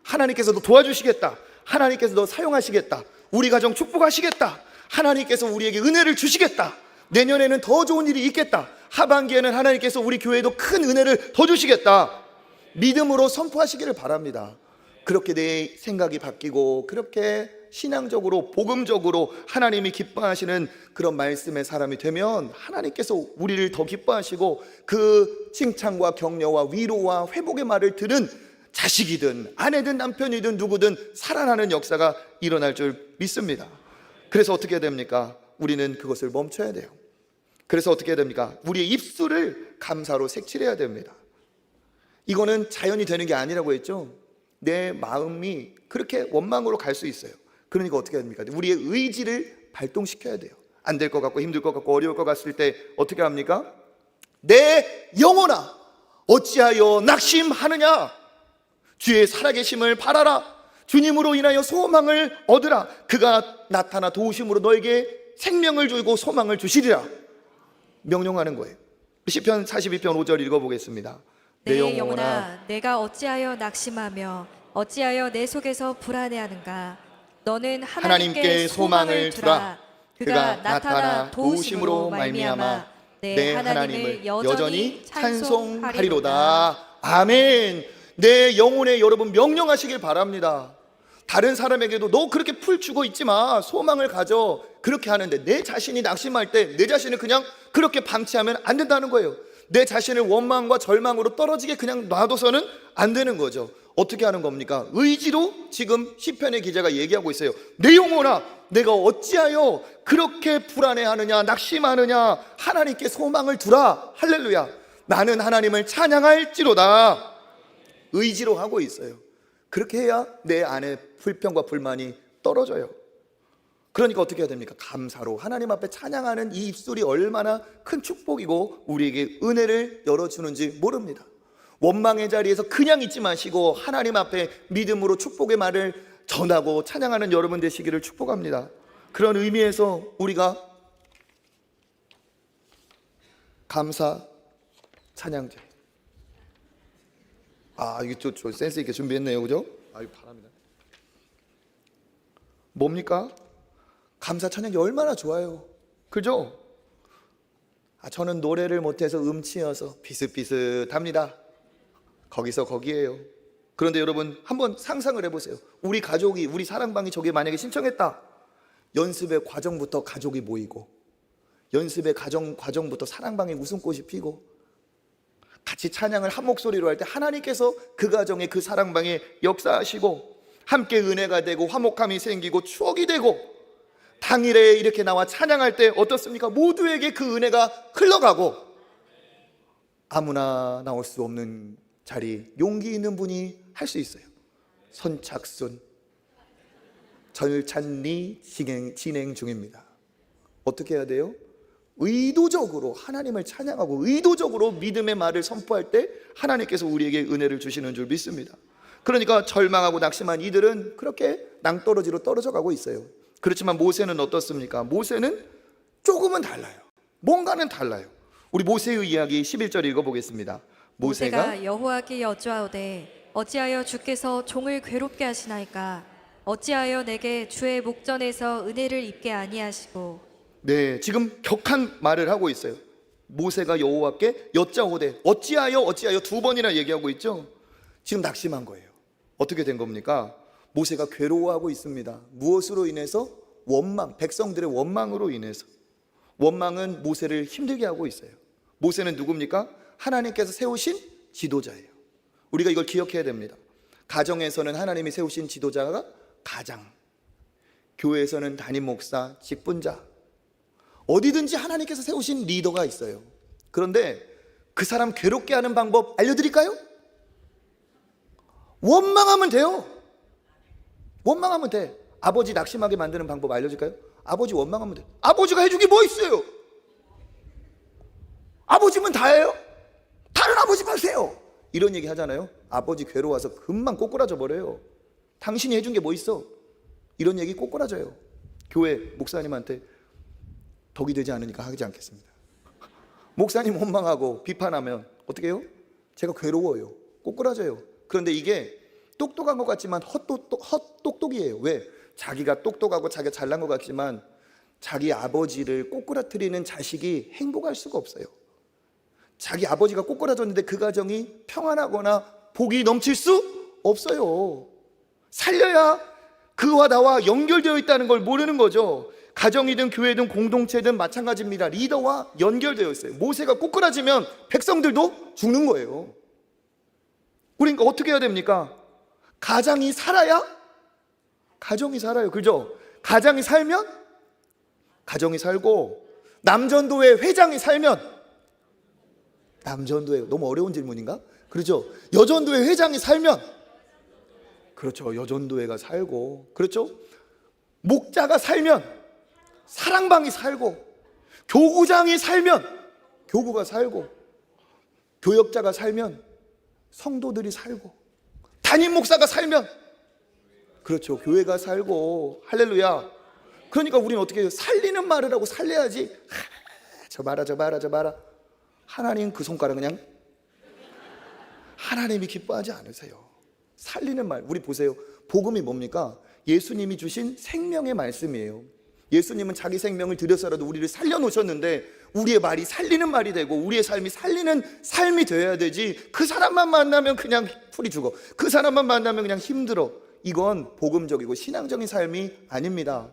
하나님께서 너 도와주시겠다. 하나님께서 너 사용하시겠다. 우리 가정 축복하시겠다. 하나님께서 우리에게 은혜를 주시겠다. 내년에는 더 좋은 일이 있겠다. 하반기에는 하나님께서 우리 교회에도 큰 은혜를 더 주시겠다. 믿음으로 선포하시기를 바랍니다. 그렇게 내 생각이 바뀌고 그렇게 신앙적으로 복음적으로 하나님이 기뻐하시는 그런 말씀의 사람이 되면 하나님께서 우리를 더 기뻐하시고 그 칭찬과 격려와 위로와 회복의 말을 들은 자식이든 아내든 남편이든 누구든 살아나는 역사가 일어날 줄 믿습니다. 그래서 어떻게 해야 됩니까? 우리는 그것을 멈춰야 돼요. 그래서 어떻게 해야 됩니까? 우리의 입술을 감사로 색칠해야 됩니다. 이거는 자연이 되는 게 아니라고 했죠. 내 마음이 그렇게 원망으로 갈 수 있어요. 그러니까 어떻게 해야 됩니까? 우리의 의지를 발동시켜야 돼요. 안 될 것 같고 힘들 것 같고 어려울 것 같을 때 어떻게 합니까? 내 영혼아 어찌하여 낙심하느냐? 주의 살아계심을 바라라. 주님으로 인하여 소망을 얻으라. 그가 나타나 도우심으로 너에게 생명을 주고 소망을 주시리라. 명령하는 거예요. 시편 42편 5절 읽어보겠습니다. 내 영혼아 내가 어찌하여 낙심하며 어찌하여 내 속에서 불안해하는가? 너는 하나님께 소망을 두라. 그가 나타나 도우심으로 말미암아 내 하나님을 여전히 찬송하리로다. 아멘. 내 영혼에 여러분 명령하시길 바랍니다. 다른 사람에게도 너 그렇게 풀주고 있지 마. 소망을 가져. 그렇게 하는데 내 자신이 낙심할 때 내 자신을 그냥 그렇게 방치하면 안 된다는 거예요. 내 자신을 원망과 절망으로 떨어지게 그냥 놔둬서는 안 되는 거죠. 어떻게 하는 겁니까? 의지로 지금 시편의 기자가 얘기하고 있어요. 내 영혼아 내가 어찌하여 그렇게 불안해하느냐 낙심하느냐? 하나님께 소망을 두라. 할렐루야. 나는 하나님을 찬양할지로다. 의지로 하고 있어요. 그렇게 해야 내 안에 불평과 불만이 떨어져요. 그러니까 어떻게 해야 됩니까? 감사로 하나님 앞에 찬양하는 이 입술이 얼마나 큰 축복이고 우리에게 은혜를 열어주는지 모릅니다. 원망의 자리에서 그냥 있지 마시고 하나님 앞에 믿음으로 축복의 말을 전하고 찬양하는 여러분 되시기를 축복합니다. 그런 의미에서 우리가 감사 찬양제. 이거 저 센스 있게 준비했네요, 그죠? 이거 바랍니다. 뭡니까? 감사 찬양이 얼마나 좋아요, 그죠? 저는 노래를 못해서 음치여서 비슷비슷합니다. 거기서 거기에요. 그런데 여러분 한번 상상을 해보세요. 우리 가족이 우리 사랑방이 저게 만약에 신청했다. 연습의 과정부터 가족이 모이고 연습의 과정부터 사랑방에 웃음꽃이 피고 같이 찬양을 한 목소리로 할 때 하나님께서 그 가정에 그 사랑방에 역사하시고 함께 은혜가 되고 화목함이 생기고 추억이 되고, 당일에 이렇게 나와 찬양할 때 어떻습니까? 모두에게 그 은혜가 흘러가고, 아무나 나올 수 없는 자리 용기 있는 분이 할 수 있어요. 선착순 절찬리 진행 중입니다. 어떻게 해야 돼요? 의도적으로 하나님을 찬양하고 의도적으로 믿음의 말을 선포할 때 하나님께서 우리에게 은혜를 주시는 줄 믿습니다. 그러니까 절망하고 낙심한 이들은 그렇게 낭떠러지로 떨어져 가고 있어요. 그렇지만 모세는 어떻습니까? 모세는 조금은 달라요. 뭔가는 달라요. 우리 모세의 이야기 11절 읽어보겠습니다. 모세가 여호와께 여쭈하오되 어찌하여 주께서 종을 괴롭게 하시나이까? 어찌하여 내게 주의 목전에서 은혜를 입게 아니하시고. 네, 지금 격한 말을 하고 있어요. 모세가 여호와께 여짜오되, 어찌하여 두 번이나 얘기하고 있죠. 지금 낙심한 거예요. 어떻게 된 겁니까? 모세가 괴로워하고 있습니다. 무엇으로 인해서? 원망, 백성들의 원망으로 인해서. 원망은 모세를 힘들게 하고 있어요. 모세는 누굽니까? 하나님께서 세우신 지도자예요. 우리가 이걸 기억해야 됩니다. 가정에서는 하나님이 세우신 지도자가 가장, 교회에서는 담임 목사, 직분자, 어디든지 하나님께서 세우신 리더가 있어요. 그런데 그 사람 괴롭게 하는 방법 알려드릴까요? 원망하면 돼요. 원망하면 돼. 아버지 낙심하게 만드는 방법 알려줄까요? 아버지 원망하면 돼. 아버지가 해준 게 뭐 있어요? 아버지면 다예요? 다른 아버지 마세요. 이런 얘기 하잖아요. 아버지 괴로워서 금방 꼬꾸라져 버려요. 당신이 해준 게 뭐 있어? 이런 얘기 꼬꾸라져요. 교회 목사님한테 덕이 되지 않으니까 하지 않겠습니다. 목사님 원망하고 비판하면 어떻게 해요? 제가 괴로워요. 꼬꾸라져요. 그런데 이게 똑똑한 것 같지만 헛똑똑이에요. 왜? 자기가 똑똑하고 자기가 잘난 것 같지만 자기 아버지를 꼬꾸라뜨리는 자식이 행복할 수가 없어요. 자기 아버지가 꼬꾸라졌는데 그 가정이 평안하거나 복이 넘칠 수 없어요. 살려야 그와 나와 연결되어 있다는 걸 모르는 거죠. 가정이든 교회든 공동체든 마찬가지입니다. 리더와 연결되어 있어요. 모세가 꼬꾸라지면 백성들도 죽는 거예요. 그러니까 어떻게 해야 됩니까? 가장이 살아야 가정이 살아요. 그죠? 가장이 살면 가정이 살고, 남전도회 회장이 살면, 남전도회 너무 어려운 질문인가? 그렇죠? 여전도회 회장이 살면, 그렇죠, 여전도회가 살고, 그렇죠? 목자가 살면 사랑방이 살고, 교구장이 살면 교구가 살고, 교역자가 살면 성도들이 살고, 담임 목사가 살면, 그렇죠, 교회가 살고. 할렐루야. 그러니까 우리는 어떻게 해요? 살리는 말을 하고 살려야지. 저 봐라. 하나님 그 손가락 그냥, 하나님이 기뻐하지 않으세요. 살리는 말. 우리 보세요. 복음이 뭡니까? 예수님이 주신 생명의 말씀이에요. 예수님은 자기 생명을 들여서라도 우리를 살려놓으셨는데, 우리의 말이 살리는 말이 되고 우리의 삶이 살리는 삶이 되어야 되지, 그 사람만 만나면 그냥 풀이 죽어, 그 사람만 만나면 그냥 힘들어. 이건 복음적이고 신앙적인 삶이 아닙니다.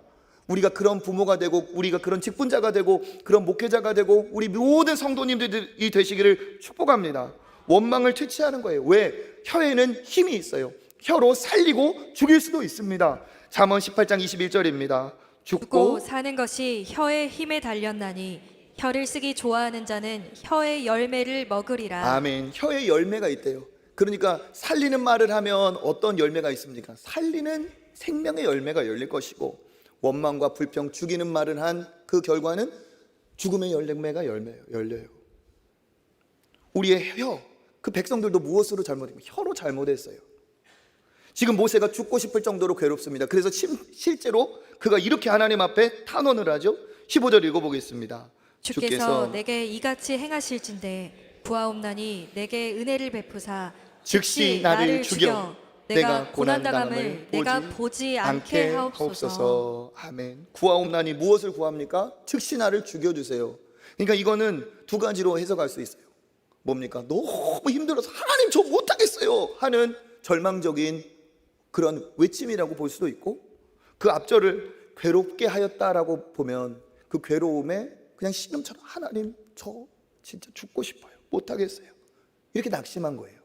우리가 그런 부모가 되고, 우리가 그런 직분자가 되고, 그런 목회자가 되고, 우리 모든 성도님들이 되시기를 축복합니다. 원망을 퇴치하는 거예요. 왜? 혀에는 힘이 있어요. 혀로 살리고 죽일 수도 있습니다. 잠언 18장 21절입니다. 죽고 사는 것이 혀의 힘에 달렸나니 혀를 쓰기 좋아하는 자는 혀의 열매를 먹으리라. 아멘. 혀의 열매가 있대요. 그러니까 살리는 말을 하면 어떤 열매가 있습니까? 살리는 생명의 열매가 열릴 것이고, 원망과 불평, 죽이는 말을 한 그 결과는 죽음의 열매가 열려요. 우리의 혀, 그 백성들도 무엇으로 잘못했고 혀로 잘못했어요. 지금 모세가 죽고 싶을 정도로 괴롭습니다. 그래서 실제로 그가 이렇게 하나님 앞에 탄원을 하죠. 15절 읽어보겠습니다. 주께서 내게 이같이 행하실진대 부하옵나니 내게 은혜를 베푸사 즉시 나를 죽여 내가 고난당함을 내가 보지 않게 하옵소서. 아멘. 구하옵나니 무엇을 구합니까? 즉시 나를 죽여주세요. 그러니까 이거는 두 가지로 해석할 수 있어요. 뭡니까? 너무 힘들어서 하나님 저 못하겠어요 하는 절망적인 그런 외침이라고 볼 수도 있고, 그 앞절을 괴롭게 하였다라고 보면 그 괴로움에 그냥 신음처럼 하나님 저 진짜 죽고 싶어요, 못하겠어요, 이렇게 낙심한 거예요.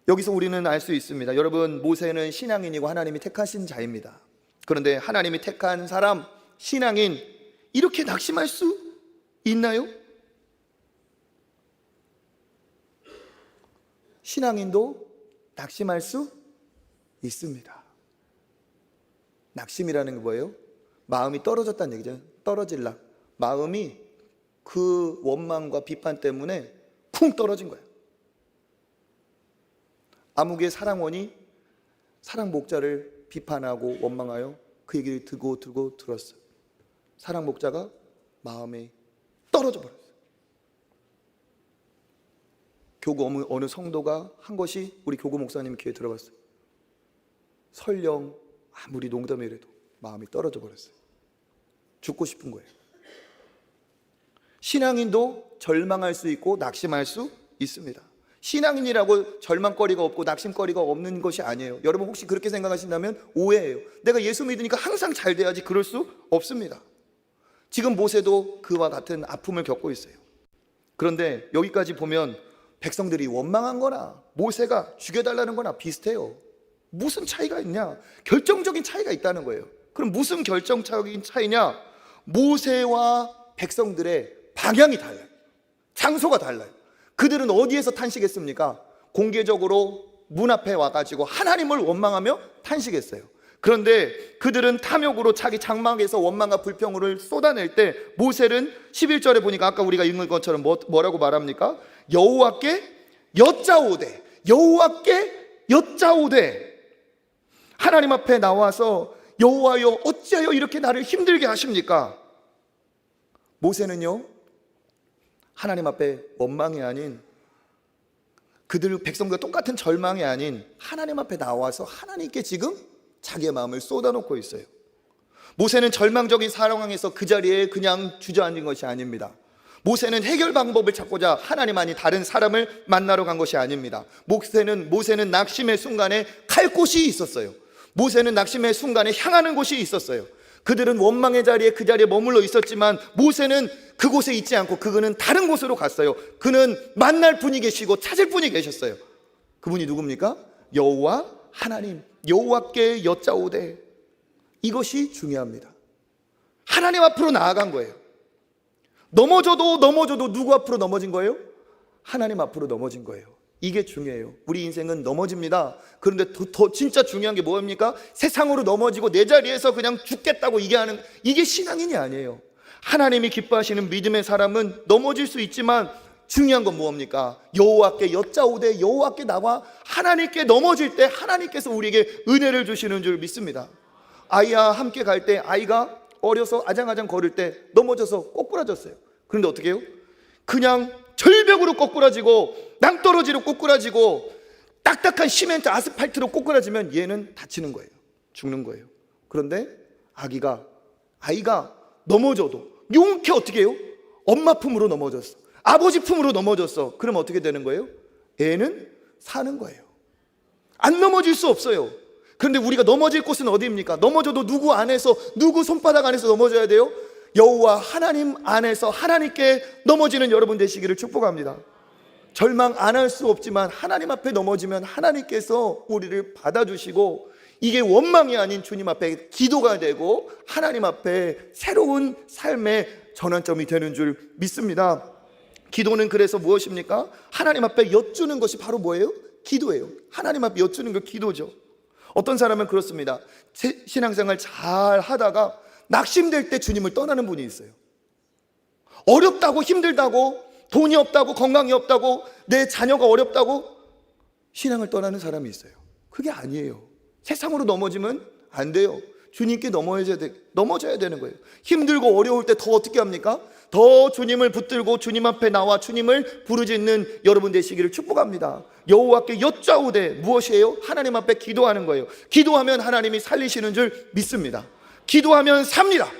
여기서 우리는 알 수 있습니다. 여러분, 모세는 신앙인이고 하나님이 택하신 자입니다. 그런데 하나님이 택한 사람, 신앙인, 이렇게 낙심할 수 있나요? 신앙인도 낙심할 수 있습니다. 낙심이라는 게 뭐예요? 마음이 떨어졌다는 얘기죠. 떨어질라. 마음이 그 원망과 비판 때문에 쿵 떨어진 거예요. 아무개 사랑원이 사랑 목자를 비판하고 원망하여 그 얘기를 듣고 들었어요. 사랑 목자가 마음에 떨어져 버렸어요. 교구 어느 성도가 한 것이 우리 교구 목사님 귀에 들어갔어요. 설령 아무리 농담이라도 마음이 떨어져 버렸어요. 죽고 싶은 거예요. 신앙인도 절망할 수 있고 낙심할 수 있습니다. 신앙인이라고 절망거리가 없고 낙심거리가 없는 것이 아니에요. 여러분 혹시 그렇게 생각하신다면 오해예요. 내가 예수 믿으니까 항상 잘 돼야지, 그럴 수 없습니다. 지금 모세도 그와 같은 아픔을 겪고 있어요. 그런데 여기까지 보면 백성들이 원망한 거나 모세가 죽여달라는 거나 비슷해요. 무슨 차이가 있냐? 결정적인 차이가 있다는 거예요. 그럼 무슨 결정적인 차이냐? 모세와 백성들의 방향이 달라요. 장소가 달라요. 그들은 어디에서 탄식했습니까? 공개적으로 문 앞에 와가지고 하나님을 원망하며 탄식했어요. 그런데 그들은 탐욕으로 자기 장막에서 원망과 불평을 쏟아낼 때 모세는 11절에 보니까 아까 우리가 읽은 것처럼 뭐라고 말합니까? 여호와께 여짜오되, 여호와께 여짜오되, 하나님 앞에 나와서 여호와여 어찌하여 이렇게 나를 힘들게 하십니까? 모세는요, 하나님 앞에 원망이 아닌, 그들 백성과 똑같은 절망이 아닌 하나님 앞에 나와서 하나님께 지금 자기의 마음을 쏟아놓고 있어요. 모세는 절망적인 상황에서 그 자리에 그냥 주저앉은 것이 아닙니다. 모세는 해결 방법을 찾고자 하나님 아닌 다른 사람을 만나러 간 것이 아닙니다. 모세는 낙심의 순간에 갈 곳이 있었어요. 모세는 낙심의 순간에 향하는 곳이 있었어요. 그들은 원망의 자리에 그 자리에 머물러 있었지만 모세는 그곳에 있지 않고 그는 다른 곳으로 갔어요. 그는 만날 분이 계시고 찾을 분이 계셨어요. 그분이 누굽니까? 여호와 하나님, 여호와께 여짜오되. 이것이 중요합니다. 하나님 앞으로 나아간 거예요. 넘어져도 누구 앞으로 넘어진 거예요? 하나님 앞으로 넘어진 거예요. 이게 중요해요. 우리 인생은 넘어집니다. 그런데 더 진짜 중요한 게 뭡니까? 세상으로 넘어지고 내 자리에서 그냥 죽겠다고 이게 신앙인이 아니에요. 하나님이 기뻐하시는 믿음의 사람은 넘어질 수 있지만 중요한 건 뭡니까? 여호와께 여짜오되, 여호와께 나와 하나님께 넘어질 때 하나님께서 우리에게 은혜를 주시는 줄 믿습니다. 아이와 함께 갈 때 아이가 어려서 아장아장 걸을 때 넘어져서 꼬꾸라졌어요. 그런데 어떻게 해요? 그냥 절벽으로 꼬꾸라지고 낭떠러지로 꼬꾸라지고 딱딱한 시멘트 아스팔트로 꼬꾸라지면 얘는 다치는 거예요. 죽는 거예요. 그런데 아이가 넘어져도 용케 어떻게 해요? 엄마 품으로 넘어졌어, 아버지 품으로 넘어졌어. 그럼 어떻게 되는 거예요? 애는 사는 거예요. 안 넘어질 수 없어요. 그런데 우리가 넘어질 곳은 어디입니까? 넘어져도 누구 안에서, 누구 손바닥 안에서 넘어져야 돼요? 여호와 하나님 안에서 하나님께 넘어지는 여러분 되시기를 축복합니다. 절망 안 할 수 없지만 하나님 앞에 넘어지면 하나님께서 우리를 받아주시고 이게 원망이 아닌 주님 앞에 기도가 되고 하나님 앞에 새로운 삶의 전환점이 되는 줄 믿습니다. 기도는 그래서 무엇입니까? 하나님 앞에 여쭈는 것이 바로 뭐예요? 기도예요. 하나님 앞에 여쭈는 거 기도죠. 어떤 사람은 그렇습니다. 신앙생활 잘 하다가 낙심될 때 주님을 떠나는 분이 있어요. 어렵다고, 힘들다고, 돈이 없다고, 건강이 없다고, 내 자녀가 어렵다고 신앙을 떠나는 사람이 있어요. 그게 아니에요. 세상으로 넘어지면 안 돼요. 주님께 넘어져야 되는 거예요. 힘들고 어려울 때 더 어떻게 합니까? 더 주님을 붙들고 주님 앞에 나와 주님을 부르짖는 여러분 되시기를 축복합니다. 여호와께 여짜오되 무엇이에요? 하나님 앞에 기도하는 거예요. 기도하면 하나님이 살리시는 줄 믿습니다. 기도하면 삽니다.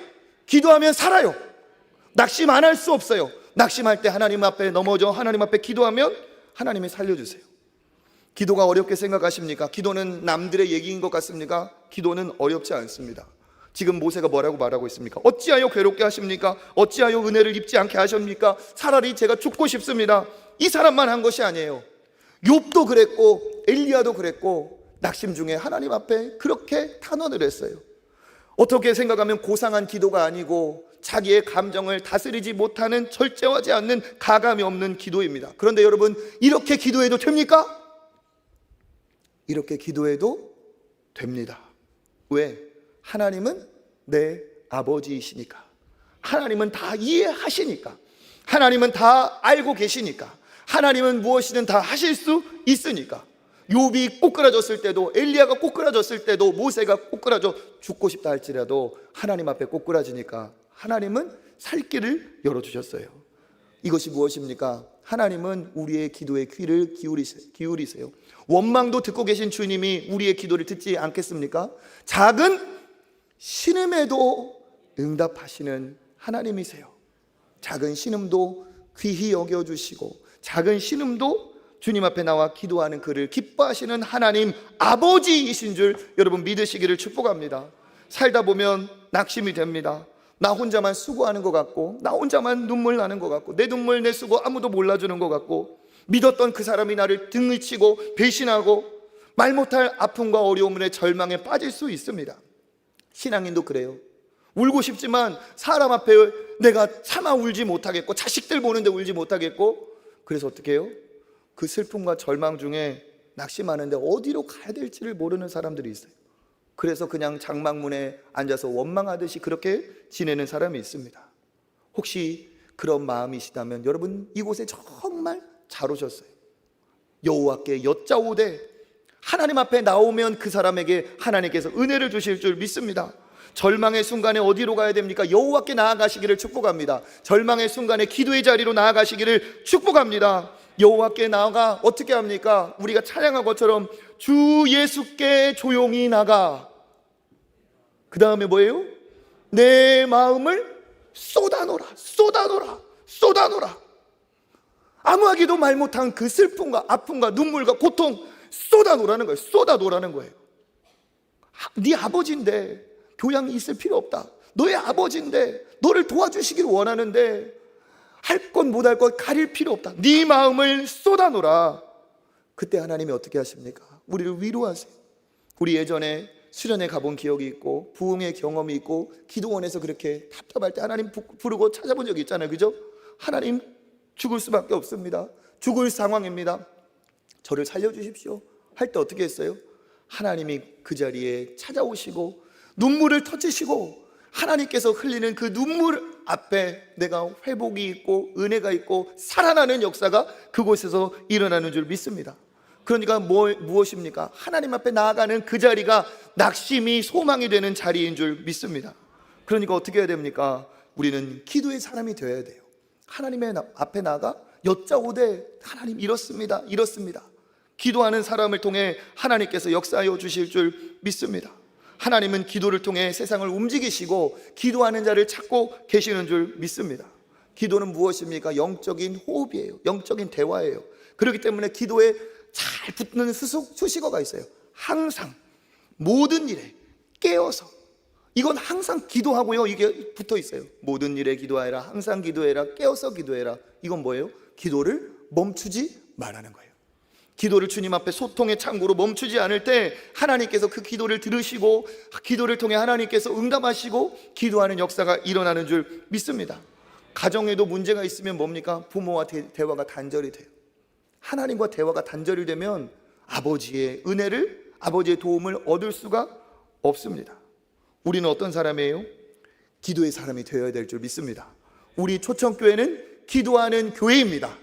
기도하면 살아요. 낙심 안 할 수 없어요. 낙심할 때 하나님 앞에 넘어져 하나님 앞에 기도하면 하나님이 살려주세요. 기도가 어렵게 생각하십니까? 기도는 남들의 얘기인 것 같습니까? 기도는 어렵지 않습니다. 지금 모세가 뭐라고 말하고 있습니까? 어찌하여 괴롭게 하십니까? 어찌하여 은혜를 입지 않게 하십니까? 차라리 제가 죽고 싶습니다. 이 사람만 한 것이 아니에요. 욥도 그랬고 엘리야도 그랬고 낙심 중에 하나님 앞에 그렇게 탄원을 했어요. 어떻게 생각하면 고상한 기도가 아니고 자기의 감정을 다스리지 못하는, 절제하지 않는, 가감이 없는 기도입니다. 그런데 여러분, 이렇게 기도해도 됩니까? 이렇게 기도해도 됩니다. 왜? 하나님은 내 아버지이시니까. 하나님은 다 이해하시니까. 하나님은 다 알고 계시니까. 하나님은 무엇이든 다 하실 수 있으니까. 욥이 꼬꾸라졌을 때도, 엘리야가 꼬꾸라졌을 때도, 모세가 꼬꾸라져 죽고 싶다 할지라도 하나님 앞에 꼬꾸라지니까 하나님은 살 길을 열어주셨어요. 이것이 무엇입니까? 하나님은 우리의 기도에 귀를 기울이세요. 원망도 듣고 계신 주님이 우리의 기도를 듣지 않겠습니까? 작은 신음에도 응답하시는 하나님이세요. 작은 신음도 귀히 여겨주시고, 작은 신음도 주님 앞에 나와 기도하는 그를 기뻐하시는 하나님 아버지이신 줄 여러분 믿으시기를 축복합니다. 살다 보면 낙심이 됩니다. 나 혼자만 수고하는 것 같고, 나 혼자만 눈물 나는 것 같고, 내 눈물 내 수고 아무도 몰라주는 것 같고, 믿었던 그 사람이 나를 등을 치고 배신하고, 말 못할 아픔과 어려움에 절망에 빠질 수 있습니다. 신앙인도 그래요. 울고 싶지만 사람 앞에 내가 차마 울지 못하겠고, 자식들 보는데 울지 못하겠고, 그래서 어떻게 해요? 그 슬픔과 절망 중에 낙심하는데 어디로 가야 될지를 모르는 사람들이 있어요. 그래서 그냥 장막문에 앉아서 원망하듯이 그렇게 지내는 사람이 있습니다. 혹시 그런 마음이시다면 여러분, 이곳에 정말 잘 오셨어요. 여호와께 여짜오되 하나님 앞에 나오면 그 사람에게 하나님께서 은혜를 주실 줄 믿습니다. 절망의 순간에 어디로 가야 됩니까? 여호와께 나아가시기를 축복합니다. 절망의 순간에 기도의 자리로 나아가시기를 축복합니다. 여호와께 나아가 어떻게 합니까? 우리가 찬양한 것처럼 주 예수께 조용히 나가, 그 다음에 뭐예요? 내 마음을 쏟아놓으라, 쏟아놓으라, 쏟아놓으라. 아무하기도 말 못한 그 슬픔과 아픔과 눈물과 고통 쏟아놓으라는 거예요. 쏟아놓으라는 거예요. 네 아버지인데 교양이 있을 필요 없다. 너의 아버지인데 너를 도와주시길 원하는데 할 것 못할 것 가릴 필요 없다. 네 마음을 쏟아놓으라. 그때 하나님이 어떻게 하십니까? 우리를 위로하세요. 우리 예전에 수련회 가본 기억이 있고 부흥의 경험이 있고 기도원에서 그렇게 답답할 때 하나님 부르고 찾아본 적이 있잖아요. 그죠? 하나님, 죽을 수밖에 없습니다. 죽을 상황입니다. 저를 살려주십시오 할 때 어떻게 했어요? 하나님이 그 자리에 찾아오시고 눈물을 터치시고, 하나님께서 흘리는 그 눈물 앞에 내가 회복이 있고 은혜가 있고 살아나는 역사가 그곳에서 일어나는 줄 믿습니다. 그러니까 무엇입니까? 하나님 앞에 나아가는 그 자리가 낙심이 소망이 되는 자리인 줄 믿습니다. 그러니까 어떻게 해야 됩니까? 우리는 기도의 사람이 되어야 돼요. 하나님의 앞에 나아가 여짜오되 하나님 이렇습니다, 이렇습니다. 기도하는 사람을 통해 하나님께서 역사하여 주실 줄 믿습니다. 하나님은 기도를 통해 세상을 움직이시고 기도하는 자를 찾고 계시는 줄 믿습니다. 기도는 무엇입니까? 영적인 호흡이에요. 영적인 대화예요. 그렇기 때문에 기도에 잘 붙는 수식어가 있어요. 항상, 모든 일에, 깨어서. 이건 항상 기도하고요, 이게 붙어 있어요. 모든 일에 기도하라, 항상 기도해라, 깨어서 기도해라. 이건 뭐예요? 기도를 멈추지 말라는 거예요. 기도를 주님 앞에 소통의 창구로 멈추지 않을 때 하나님께서 그 기도를 들으시고 기도를 통해 하나님께서 응답하시고 기도하는 역사가 일어나는 줄 믿습니다. 가정에도 문제가 있으면 뭡니까? 부모와 대화가 단절이 돼요. 하나님과 대화가 단절이 되면 아버지의 은혜를, 아버지의 도움을 얻을 수가 없습니다. 우리는 어떤 사람이에요? 기도의 사람이 되어야 될 줄 믿습니다. 우리 초청교회는 기도하는 교회입니다.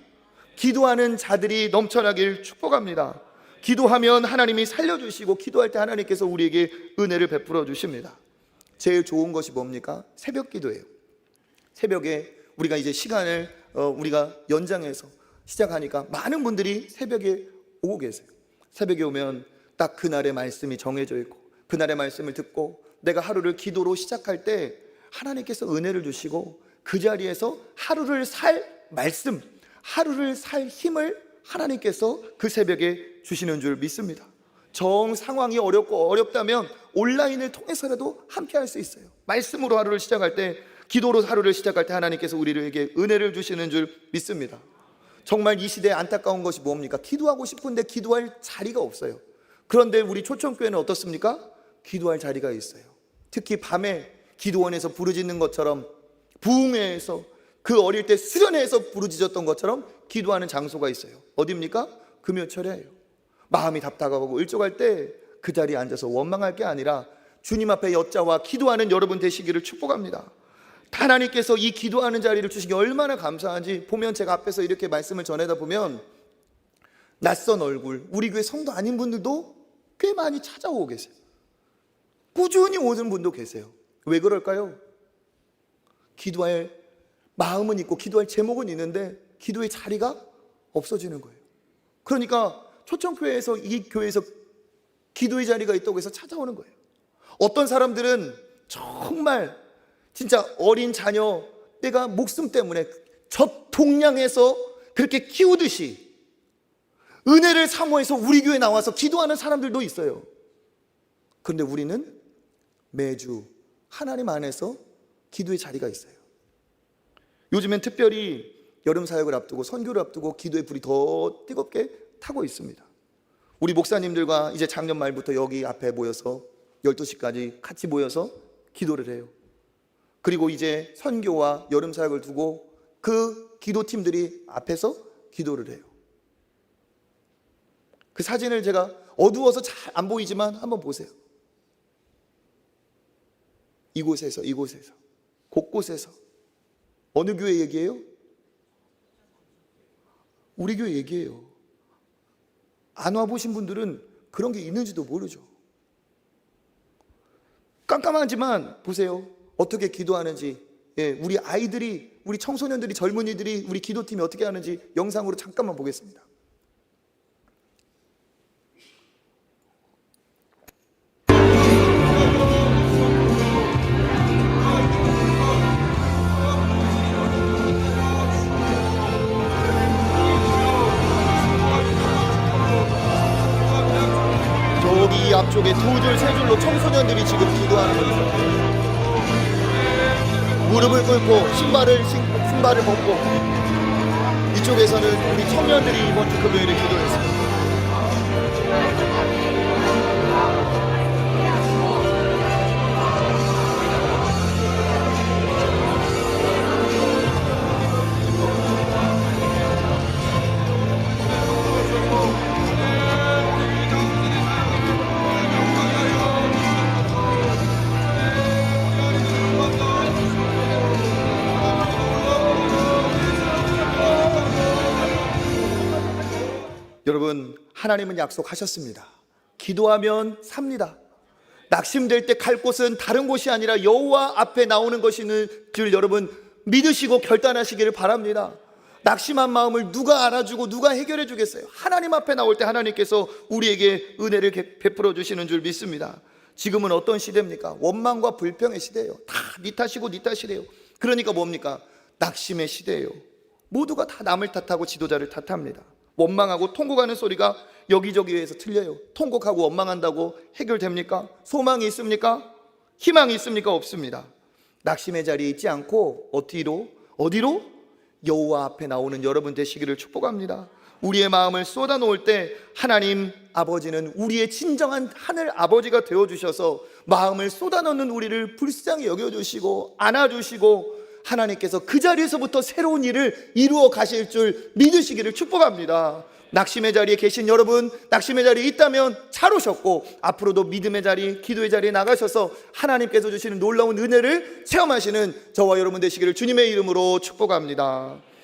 기도하는 자들이 넘쳐나길 축복합니다. 기도하면 하나님이 살려주시고 기도할 때 하나님께서 우리에게 은혜를 베풀어 주십니다. 제일 좋은 것이 뭡니까? 새벽 기도예요. 새벽에 우리가 이제 시간을 우리가 연장해서 시작하니까 많은 분들이 새벽에 오고 계세요. 새벽에 오면 딱 그날의 말씀이 정해져 있고 그날의 말씀을 듣고 내가 하루를 기도로 시작할 때 하나님께서 은혜를 주시고 그 자리에서 하루를 살 말씀, 하루를 살 힘을 하나님께서 그 새벽에 주시는 줄 믿습니다. 정 상황이 어렵고 어렵다면 온라인을 통해서라도 함께 할 수 있어요. 말씀으로 하루를 시작할 때, 기도로 하루를 시작할 때 하나님께서 우리에게 은혜를 주시는 줄 믿습니다. 정말 이 시대에 안타까운 것이 뭡니까? 기도하고 싶은데 기도할 자리가 없어요. 그런데 우리 초청교회는 어떻습니까? 기도할 자리가 있어요. 특히 밤에 기도원에서 부르짖는 것처럼, 부흥회에서 그 어릴 때 수련회에서 부르짖었던 것처럼 기도하는 장소가 있어요. 어디입니까? 금요철에요. 마음이 답답하고 일적할 때 그 자리에 앉아서 원망할 게 아니라 주님 앞에 여짜와 기도하는 여러분 되시기를 축복합니다. 하나님께서 이 기도하는 자리를 주시기 얼마나 감사한지 보면, 제가 앞에서 이렇게 말씀을 전하다 보면 낯선 얼굴, 우리 교회 성도 아닌 분들도 꽤 많이 찾아오고 계세요. 꾸준히 오는 분도 계세요. 왜 그럴까요? 기도할 마음은 있고 기도할 제목은 있는데 기도의 자리가 없어지는 거예요. 그러니까 초청교회에서, 이 교회에서 기도의 자리가 있다고 해서 찾아오는 거예요. 어떤 사람들은 정말 진짜 어린 자녀 때가 목숨 때문에 젖 동량해서 그렇게 키우듯이 은혜를 사모해서 우리 교회에 나와서 기도하는 사람들도 있어요. 그런데 우리는 매주 하나님 안에서 기도의 자리가 있어요. 요즘엔 특별히 여름 사역을 앞두고, 선교를 앞두고 기도의 불이 더 뜨겁게 타고 있습니다. 우리 목사님들과 이제 작년 말부터 여기 앞에 모여서 12시까지 같이 모여서 기도를 해요. 그리고 이제 선교와 여름 사역을 두고 그 기도팀들이 앞에서 기도를 해요. 그 사진을 제가 어두워서 잘 안 보이지만 한번 보세요. 이곳에서 곳곳에서 어느 교회 얘기예요? 우리 교회 얘기예요. 안 와보신 분들은 그런 게 있는지도 모르죠. 깜깜하지만 보세요. 어떻게 기도하는지, 우리 아이들이, 우리 청소년들이, 젊은이들이 우리 기도팀이 어떻게 하는지 영상으로 잠깐만 보겠습니다. 저기 앞쪽에 두 줄, 세 줄로 청소년들이 지금 기도하는 거죠. 무릎을 꿇고 신발을 벗고, 이쪽에서는 우리 청년들이 이번 주 금요일에 기도했습니다. 여러분, 하나님은 약속하셨습니다. 기도하면 삽니다. 낙심될 때 갈 곳은 다른 곳이 아니라 여호와 앞에 나오는 것인 줄 여러분 믿으시고 결단하시기를 바랍니다. 낙심한 마음을 누가 알아주고 누가 해결해 주겠어요? 하나님 앞에 나올 때 하나님께서 우리에게 은혜를 베풀어 주시는 줄 믿습니다. 지금은 어떤 시대입니까? 원망과 불평의 시대예요. 다 네 탓이고 네 탓이래요. 그러니까 뭡니까? 낙심의 시대예요. 모두가 다 남을 탓하고 지도자를 탓합니다. 원망하고 통곡하는 소리가 여기저기에서 들려요. 통곡하고 원망한다고 해결됩니까? 소망이 있습니까? 희망이 있습니까? 없습니다. 낙심의 자리에 있지 않고 어디로? 여호와 앞에 나오는 여러분 되시기를 축복합니다. 우리의 마음을 쏟아놓을 때 하나님 아버지는 우리의 진정한 하늘 아버지가 되어주셔서 마음을 쏟아놓는 우리를 불쌍히 여겨주시고 안아주시고 하나님께서 그 자리에서부터 새로운 일을 이루어 가실 줄 믿으시기를 축복합니다. 낙심의 자리에 계신 여러분, 낙심의 자리에 있다면 잘 오셨고 앞으로도 믿음의 자리, 기도의 자리에 나가셔서 하나님께서 주시는 놀라운 은혜를 체험하시는 저와 여러분 되시기를 주님의 이름으로 축복합니다.